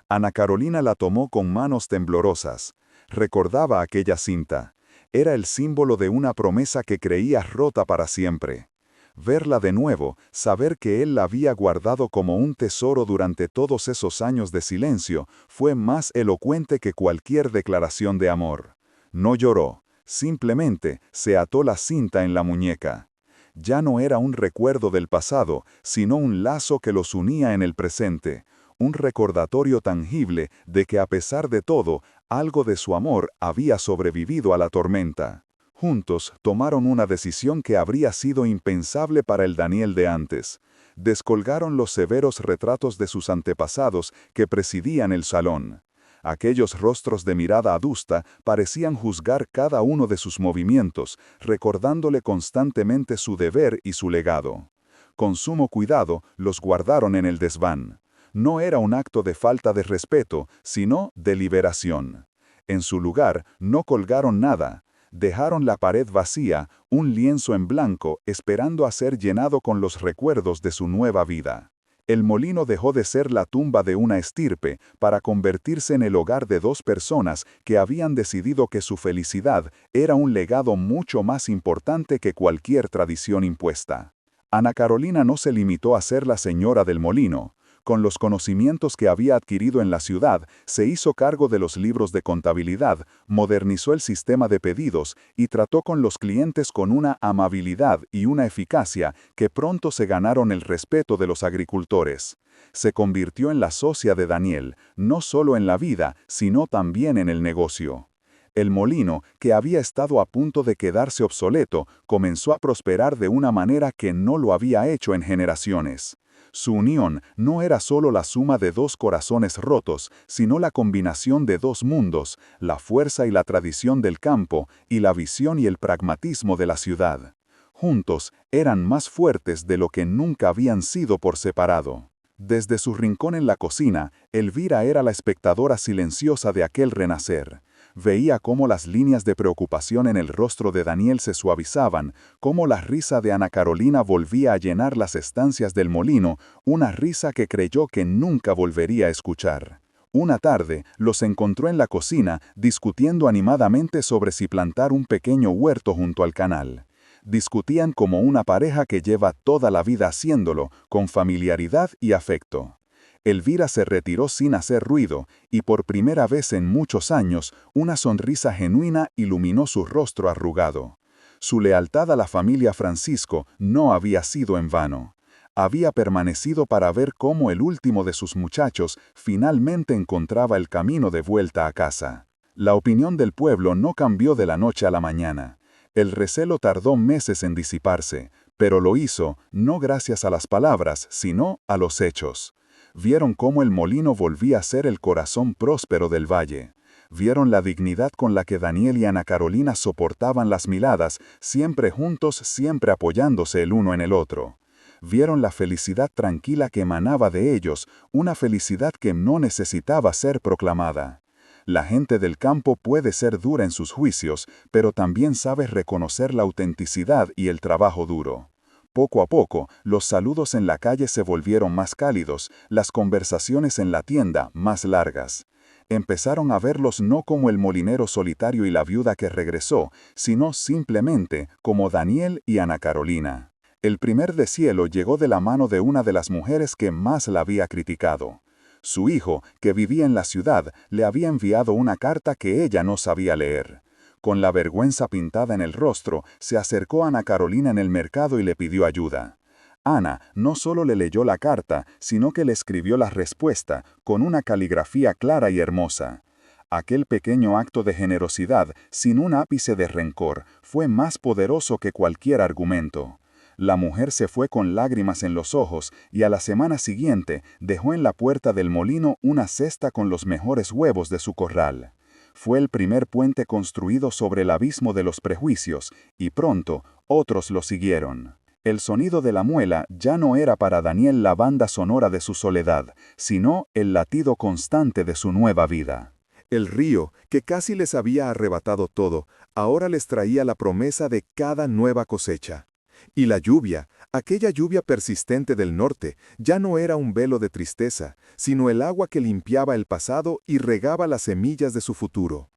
Ana Carolina la tomó con manos temblorosas. Recordaba aquella cinta. Era el símbolo de una promesa que creía rota para siempre. Verla de nuevo, saber que él la había guardado como un tesoro durante todos esos años de silencio, fue más elocuente que cualquier declaración de amor. No lloró, simplemente se ató la cinta en la muñeca. Ya no era un recuerdo del pasado, sino un lazo que los unía en el presente, un recordatorio tangible de que a pesar de todo, algo de su amor había sobrevivido a la tormenta. Juntos tomaron una decisión que habría sido impensable para el Daniel de antes. Descolgaron los severos retratos de sus antepasados que presidían el salón. Aquellos rostros de mirada adusta parecían juzgar cada uno de sus movimientos, recordándole constantemente su deber y su legado. Con sumo cuidado los guardaron en el desván. No era un acto de falta de respeto, sino de liberación. En su lugar no colgaron nada. Dejaron la pared vacía, un lienzo en blanco, esperando a ser llenado con los recuerdos de su nueva vida. El molino dejó de ser la tumba de una estirpe para convertirse en el hogar de dos personas que habían decidido que su felicidad era un legado mucho más importante que cualquier tradición impuesta. Ana Carolina no se limitó a ser la señora del molino. Con los conocimientos que había adquirido en la ciudad, se hizo cargo de los libros de contabilidad, modernizó el sistema de pedidos y trató con los clientes con una amabilidad y una eficacia que pronto se ganaron el respeto de los agricultores. Se convirtió en la socia de Daniel, no solo en la vida, sino también en el negocio. El molino, que había estado a punto de quedarse obsoleto, comenzó a prosperar de una manera que no lo había hecho en generaciones. Su unión no era solo la suma de dos corazones rotos, sino la combinación de dos mundos, la fuerza y la tradición del campo y la visión y el pragmatismo de la ciudad. Juntos eran más fuertes de lo que nunca habían sido por separado. Desde su rincón en la cocina, Elvira era la espectadora silenciosa de aquel renacer. Veía cómo las líneas de preocupación en el rostro de Daniel se suavizaban, cómo la risa de Ana Carolina volvía a llenar las estancias del molino, una risa que creyó que nunca volvería a escuchar. Una tarde, los encontró en la cocina discutiendo animadamente sobre si plantar un pequeño huerto junto al canal. Discutían como una pareja que lleva toda la vida haciéndolo, con familiaridad y afecto. Elvira se retiró sin hacer ruido, y por primera vez en muchos años, una sonrisa genuina iluminó su rostro arrugado. Su lealtad a la familia Francisco no había sido en vano. Había permanecido para ver cómo el último de sus muchachos finalmente encontraba el camino de vuelta a casa. La opinión del pueblo no cambió de la noche a la mañana. El recelo tardó meses en disiparse, pero lo hizo no gracias a las palabras, sino a los hechos. Vieron cómo el molino volvía a ser el corazón próspero del valle. Vieron la dignidad con la que Daniel y Ana Carolina soportaban las miladas, siempre juntos, siempre apoyándose el uno en el otro. Vieron la felicidad tranquila que emanaba de ellos, una felicidad que no necesitaba ser proclamada. La gente del campo puede ser dura en sus juicios, pero también sabe reconocer la autenticidad y el trabajo duro. Poco a poco, los saludos en la calle se volvieron más cálidos, las conversaciones en la tienda más largas. Empezaron a verlos no como el molinero solitario y la viuda que regresó, sino simplemente como Daniel y Ana Carolina. El primer deshielo llegó de la mano de una de las mujeres que más la había criticado. Su hijo, que vivía en la ciudad, le había enviado una carta que ella no sabía leer. Con la vergüenza pintada en el rostro, se acercó a Ana Carolina en el mercado y le pidió ayuda. Ana no solo le leyó la carta, sino que le escribió la respuesta, con una caligrafía clara y hermosa. Aquel pequeño acto de generosidad, sin un ápice de rencor, fue más poderoso que cualquier argumento. La mujer se fue con lágrimas en los ojos y a la semana siguiente dejó en la puerta del molino una cesta con los mejores huevos de su corral. Fue el primer puente construido sobre el abismo de los prejuicios, y pronto otros lo siguieron. El sonido de la muela ya no era para Daniel la banda sonora de su soledad, sino el latido constante de su nueva vida. El río, que casi les había arrebatado todo, ahora les traía la promesa de cada nueva cosecha. Y la lluvia, aquella lluvia persistente del norte, ya no era un velo de tristeza, sino el agua que limpiaba el pasado y regaba las semillas de su futuro.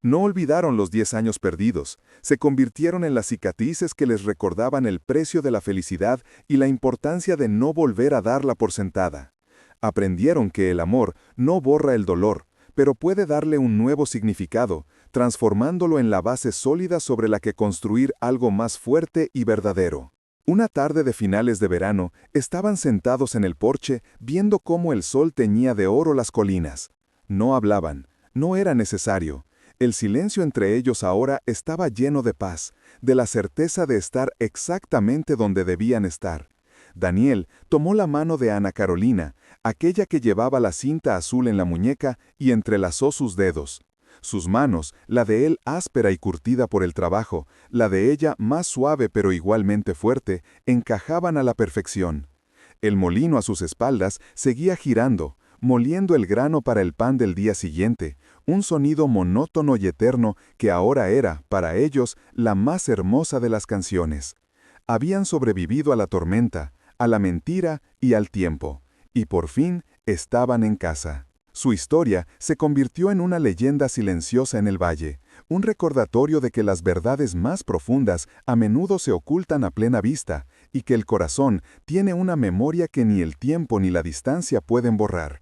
No olvidaron los 10 años perdidos, se convirtieron en las cicatrices que les recordaban el precio de la felicidad y la importancia de no volver a darla por sentada. Aprendieron que el amor no borra el dolor, pero puede darle un nuevo significado, transformándolo en la base sólida sobre la que construir algo más fuerte y verdadero. Una tarde de finales de verano, estaban sentados en el porche viendo cómo el sol teñía de oro las colinas. No hablaban, no era necesario. El silencio entre ellos ahora estaba lleno de paz, de la certeza de estar exactamente donde debían estar. Daniel tomó la mano de Ana Carolina, aquella que llevaba la cinta azul en la muñeca, y entrelazó sus dedos. Sus manos, la de él áspera y curtida por el trabajo, la de ella más suave pero igualmente fuerte, encajaban a la perfección. El molino a sus espaldas seguía girando, moliendo el grano para el pan del día siguiente, un sonido monótono y eterno que ahora era, para ellos, la más hermosa de las canciones. Habían sobrevivido a la tormenta, a la mentira y al tiempo, y por fin estaban en casa. Su historia se convirtió en una leyenda silenciosa en el valle, un recordatorio de que las verdades más profundas a menudo se ocultan a plena vista, y que el corazón tiene una memoria que ni el tiempo ni la distancia pueden borrar.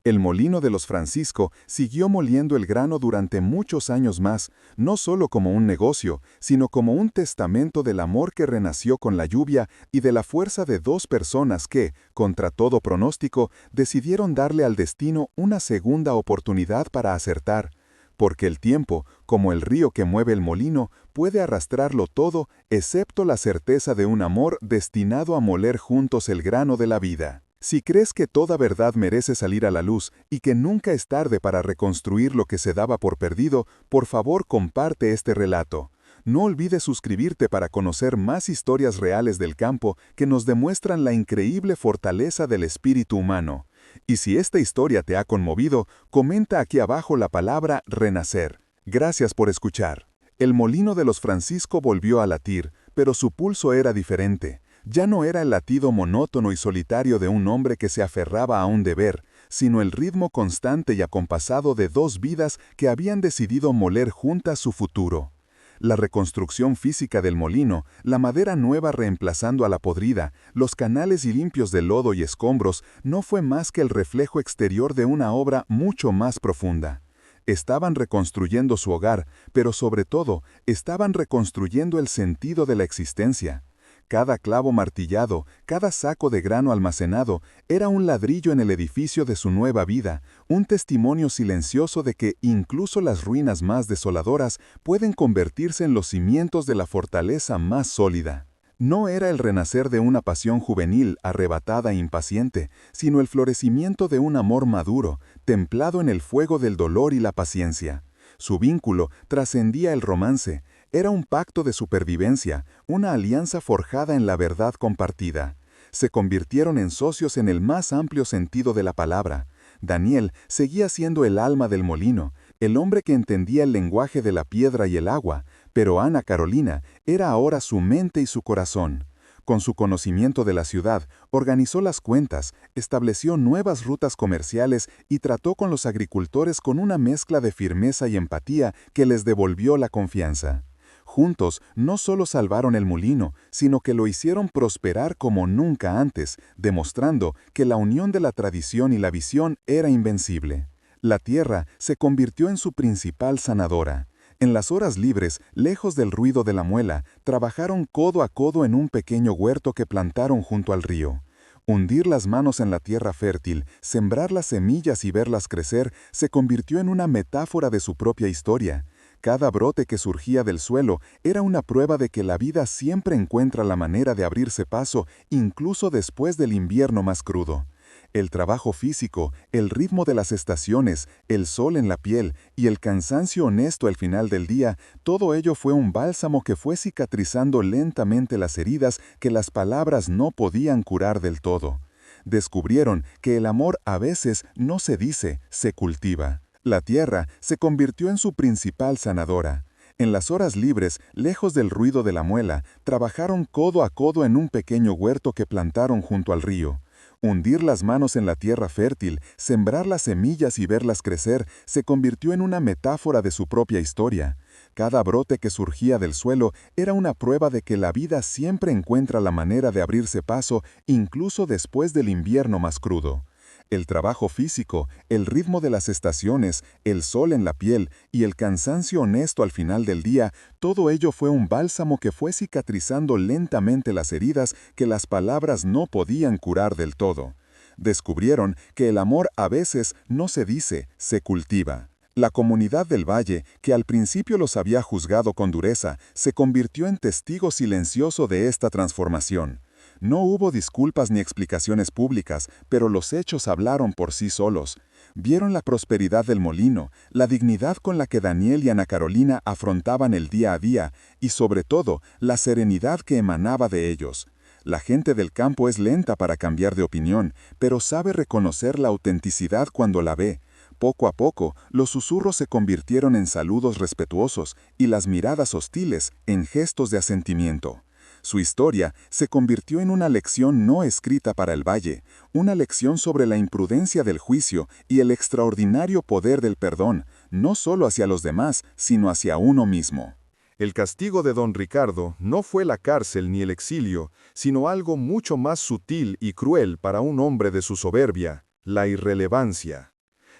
El molino de los Francisco siguió moliendo el grano durante muchos años más, no solo como un negocio, sino como un testamento del amor que renació con la lluvia y de la fuerza de dos personas que, contra todo pronóstico, decidieron darle al destino una segunda oportunidad para acertar. Porque el tiempo, como el río que mueve el molino, puede arrastrarlo todo, excepto la certeza de un amor destinado a moler juntos el grano de la vida. Si crees que toda verdad merece salir a la luz y que nunca es tarde para reconstruir lo que se daba por perdido, por favor comparte este relato. No olvides suscribirte para conocer más historias reales del campo que nos demuestran la increíble fortaleza del espíritu humano. Y si esta historia te ha conmovido, comenta aquí abajo la palabra renacer. Gracias por escuchar. El molino de los Francisco volvió a latir, pero su pulso era diferente. Ya no era el latido monótono y solitario de un hombre que se aferraba a un deber, sino el ritmo constante y acompasado de dos vidas que habían decidido moler juntas su futuro. La reconstrucción física del molino, la madera nueva reemplazando a la podrida, los canales limpios de lodo y escombros, no fue más que el reflejo exterior de una obra mucho más profunda. Estaban reconstruyendo su hogar, pero sobre todo, estaban reconstruyendo el sentido de la existencia. Cada clavo martillado, cada saco de grano almacenado, era un ladrillo en el edificio de su nueva vida, un testimonio silencioso de que incluso las ruinas más desoladoras pueden convertirse en los cimientos de la fortaleza más sólida. No era el renacer de una pasión juvenil, arrebatada e impaciente, sino el florecimiento de un amor maduro, templado en el fuego del dolor y la paciencia. Su vínculo trascendía el romance. Era un pacto de supervivencia, una alianza forjada en la verdad compartida. Se convirtieron en socios en el más amplio sentido de la palabra. Daniel seguía siendo el alma del molino, el hombre que entendía el lenguaje de la piedra y el agua, pero Ana Carolina era ahora su mente y su corazón. Con su conocimiento de la ciudad, organizó las cuentas, estableció nuevas rutas comerciales y trató con los agricultores con una mezcla de firmeza y empatía que les devolvió la confianza. Juntos no solo salvaron el molino, sino que lo hicieron prosperar como nunca antes, demostrando que la unión de la tradición y la visión era invencible. La tierra se convirtió en su principal sanadora. En las horas libres, lejos del ruido de la muela, trabajaron codo a codo en un pequeño huerto que plantaron junto al río. Hundir las manos en la tierra fértil, sembrar las semillas y verlas crecer, se convirtió en una metáfora de su propia historia. Cada brote que surgía del suelo era una prueba de que la vida siempre encuentra la manera de abrirse paso, incluso después del invierno más crudo. El trabajo físico, el ritmo de las estaciones, el sol en la piel y el cansancio honesto al final del día, todo ello fue un bálsamo que fue cicatrizando lentamente las heridas que las palabras no podían curar del todo. Descubrieron que el amor a veces no se dice, se cultiva. La tierra se convirtió en su principal sanadora. En las horas libres, lejos del ruido de la muela, trabajaron codo a codo en un pequeño huerto que plantaron junto al río. Hundir las manos en la tierra fértil, sembrar las semillas y verlas crecer, se convirtió en una metáfora de su propia historia. Cada brote que surgía del suelo era una prueba de que la vida siempre encuentra la manera de abrirse paso, incluso después del invierno más crudo. El trabajo físico, el ritmo de las estaciones, el sol en la piel y el cansancio honesto al final del día, todo ello fue un bálsamo que fue cicatrizando lentamente las heridas que las palabras no podían curar del todo. Descubrieron que el amor a veces no se dice, se cultiva. La comunidad del valle, que al principio los había juzgado con dureza, se convirtió en testigo silencioso de esta transformación. No hubo disculpas ni explicaciones públicas, pero los hechos hablaron por sí solos. Vieron la prosperidad del molino, la dignidad con la que Daniel y Ana Carolina afrontaban el día a día, y sobre todo, la serenidad que emanaba de ellos. La gente del campo es lenta para cambiar de opinión, pero sabe reconocer la autenticidad cuando la ve. Poco a poco, los susurros se convirtieron en saludos respetuosos y las miradas hostiles en gestos de asentimiento. Su historia se convirtió en una lección no escrita para el valle, una lección sobre la imprudencia del juicio y el extraordinario poder del perdón, no solo hacia los demás, sino hacia uno mismo. El castigo de don Ricardo no fue la cárcel ni el exilio, sino algo mucho más sutil y cruel para un hombre de su soberbia, la irrelevancia.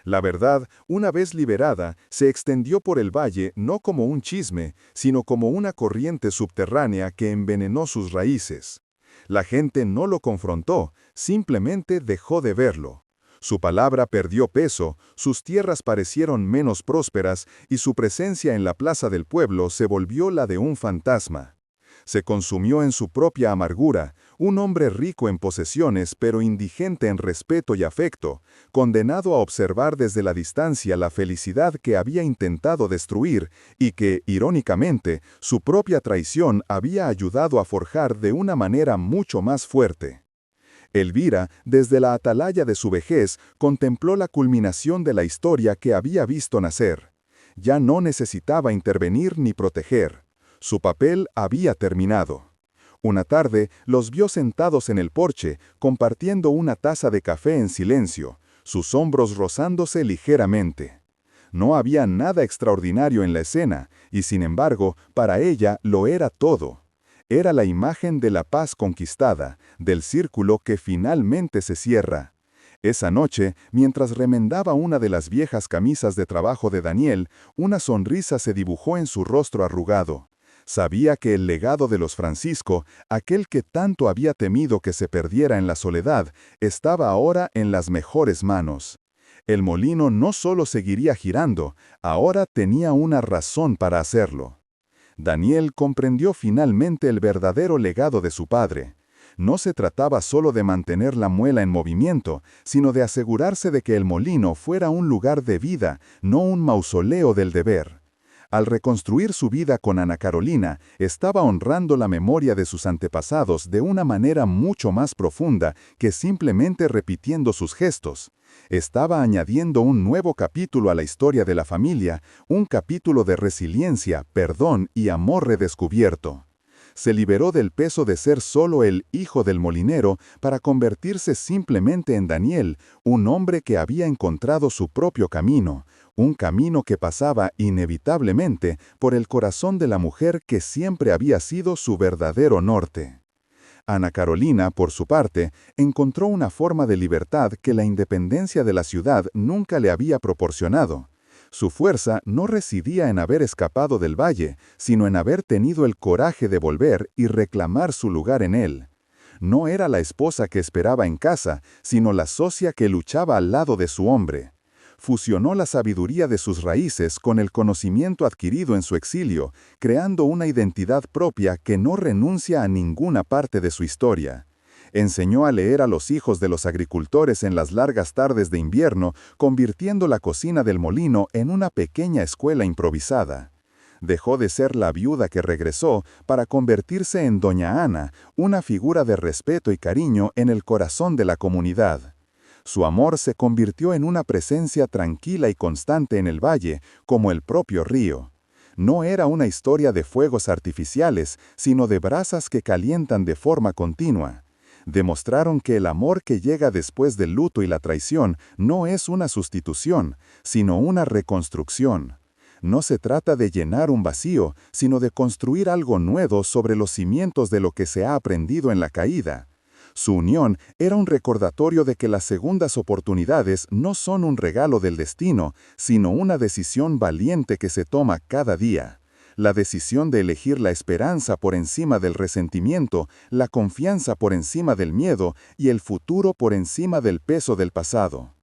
La verdad, una vez liberada, se extendió por el valle no como un chisme, sino como una corriente subterránea que envenenó sus raíces. La gente no lo confrontó, simplemente dejó de verlo. Su palabra perdió peso, sus tierras parecieron menos prósperas y su presencia en la plaza del pueblo se volvió la de un fantasma. Se consumió en su propia amargura, un hombre rico en posesiones pero indigente en respeto y afecto, condenado a observar desde la distancia la felicidad que había intentado destruir y que, irónicamente, su propia traición había ayudado a forjar de una manera mucho más fuerte. Elvira, desde la atalaya de su vejez, contempló la culminación de la historia que había visto nacer. Ya no necesitaba intervenir ni proteger. Su papel había terminado. Una tarde los vio sentados en el porche, compartiendo una taza de café en silencio, sus hombros rozándose ligeramente. No había nada extraordinario en la escena, y sin embargo, para ella lo era todo. Era la imagen de la paz conquistada, del círculo que finalmente se cierra. Esa noche, mientras remendaba una de las viejas camisas de trabajo de Daniel, una sonrisa se dibujó en su rostro arrugado. Sabía que el legado de los Francisco, aquel que tanto había temido que se perdiera en la soledad, estaba ahora en las mejores manos. El molino no solo seguiría girando, ahora tenía una razón para hacerlo. Daniel comprendió finalmente el verdadero legado de su padre. No se trataba solo de mantener la muela en movimiento, sino de asegurarse de que el molino fuera un lugar de vida, no un mausoleo del deber. Al reconstruir su vida con Ana Carolina, estaba honrando la memoria de sus antepasados de una manera mucho más profunda que simplemente repitiendo sus gestos. Estaba añadiendo un nuevo capítulo a la historia de la familia, un capítulo de resiliencia, perdón y amor redescubierto. Se liberó del peso de ser solo el hijo del molinero para convertirse simplemente en Daniel, un hombre que había encontrado su propio camino, un camino que pasaba inevitablemente por el corazón de la mujer que siempre había sido su verdadero norte. Ana Carolina, por su parte, encontró una forma de libertad que la independencia de la ciudad nunca le había proporcionado. Su fuerza no residía en haber escapado del valle, sino en haber tenido el coraje de volver y reclamar su lugar en él. No era la esposa que esperaba en casa, sino la socia que luchaba al lado de su hombre. Fusionó la sabiduría de sus raíces con el conocimiento adquirido en su exilio, creando una identidad propia que no renuncia a ninguna parte de su historia. Enseñó a leer a los hijos de los agricultores en las largas tardes de invierno, convirtiendo la cocina del molino en una pequeña escuela improvisada. Dejó de ser la viuda que regresó para convertirse en Doña Ana, una figura de respeto y cariño en el corazón de la comunidad. Su amor se convirtió en una presencia tranquila y constante en el valle, como el propio río. No era una historia de fuegos artificiales, sino de brasas que calientan de forma continua. Demostraron que el amor que llega después del luto y la traición no es una sustitución, sino una reconstrucción. No se trata de llenar un vacío, sino de construir algo nuevo sobre los cimientos de lo que se ha aprendido en la caída. Su unión era un recordatorio de que las segundas oportunidades no son un regalo del destino, sino una decisión valiente que se toma cada día. La decisión de elegir la esperanza por encima del resentimiento, la confianza por encima del miedo y el futuro por encima del peso del pasado.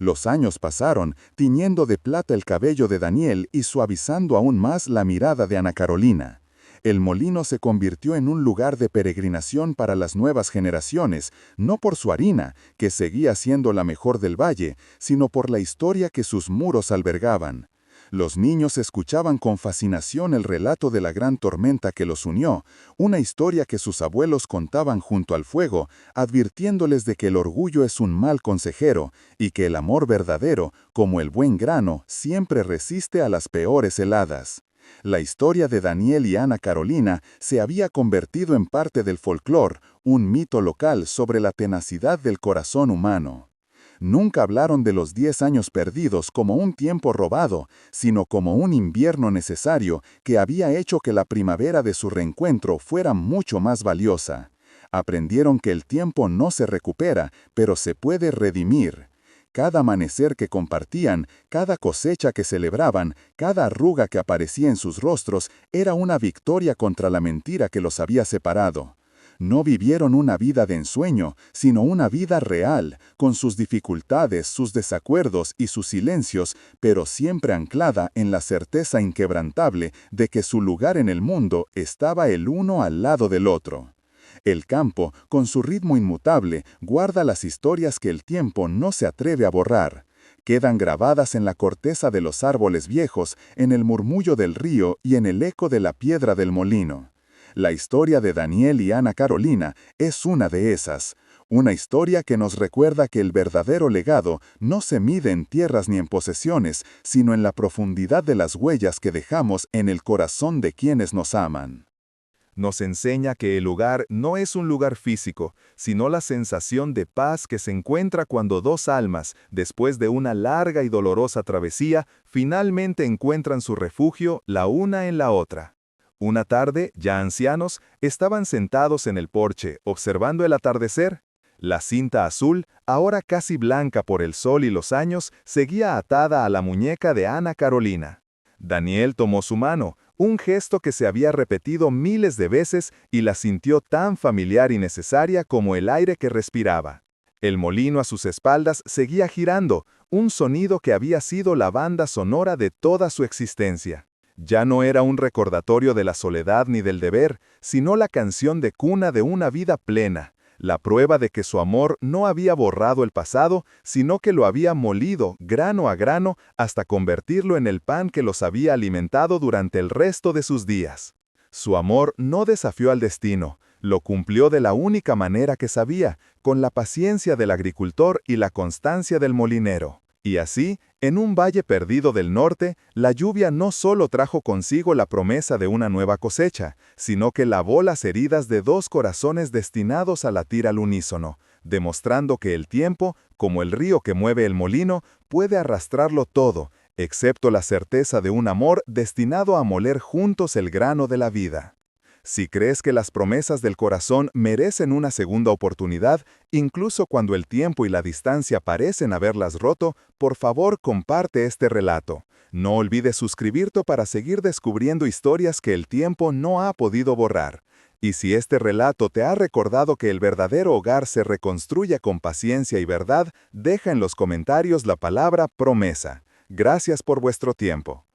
Los años pasaron, tiñendo de plata el cabello de Daniel y suavizando aún más la mirada de Ana Carolina. El molino se convirtió en un lugar de peregrinación para las nuevas generaciones, no por su harina, que seguía siendo la mejor del valle, sino por la historia que sus muros albergaban. Los niños escuchaban con fascinación el relato de la gran tormenta que los unió, una historia que sus abuelos contaban junto al fuego, advirtiéndoles de que el orgullo es un mal consejero y que el amor verdadero, como el buen grano, siempre resiste a las peores heladas. La historia de Daniel y Ana Carolina se había convertido en parte del folclore, un mito local sobre la tenacidad del corazón humano. Nunca hablaron de los 10 años perdidos como un tiempo robado, sino como un invierno necesario que había hecho que la primavera de su reencuentro fuera mucho más valiosa. Aprendieron que el tiempo no se recupera, pero se puede redimir. Cada amanecer que compartían, cada cosecha que celebraban, cada arruga que aparecía en sus rostros era una victoria contra la mentira que los había separado. No vivieron una vida de ensueño, sino una vida real, con sus dificultades, sus desacuerdos y sus silencios, pero siempre anclada en la certeza inquebrantable de que su lugar en el mundo estaba el uno al lado del otro. El campo, con su ritmo inmutable, guarda las historias que el tiempo no se atreve a borrar. Quedan grabadas en la corteza de los árboles viejos, en el murmullo del río y en el eco de la piedra del molino. La historia de Daniel y Ana Carolina es una de esas. Una historia que nos recuerda que el verdadero legado no se mide en tierras ni en posesiones, sino en la profundidad de las huellas que dejamos en el corazón de quienes nos aman. Nos enseña que el lugar no es un lugar físico, sino la sensación de paz que se encuentra cuando dos almas, después de una larga y dolorosa travesía, finalmente encuentran su refugio la una en la otra. Una tarde, ya ancianos, estaban sentados en el porche, observando el atardecer. La cinta azul, ahora casi blanca por el sol y los años, seguía atada a la muñeca de Ana Carolina. Daniel tomó su mano, un gesto que se había repetido miles de veces y la sintió tan familiar y necesaria como el aire que respiraba. El molino a sus espaldas seguía girando, un sonido que había sido la banda sonora de toda su existencia. Ya no era un recordatorio de la soledad ni del deber, sino la canción de cuna de una vida plena, la prueba de que su amor no había borrado el pasado, sino que lo había molido grano a grano hasta convertirlo en el pan que los había alimentado durante el resto de sus días. Su amor no desafió al destino, lo cumplió de la única manera que sabía, con la paciencia del agricultor y la constancia del molinero. Y así, en un valle perdido del norte, la lluvia no solo trajo consigo la promesa de una nueva cosecha, sino que lavó las heridas de dos corazones destinados a latir al unísono, demostrando que el tiempo, como el río que mueve el molino, puede arrastrarlo todo, excepto la certeza de un amor destinado a moler juntos el grano de la vida. Si crees que las promesas del corazón merecen una segunda oportunidad, incluso cuando el tiempo y la distancia parecen haberlas roto, por favor comparte este relato. No olvides suscribirte para seguir descubriendo historias que el tiempo no ha podido borrar. Y si este relato te ha recordado que el verdadero hogar se reconstruye con paciencia y verdad, deja en los comentarios la palabra promesa. Gracias por vuestro tiempo.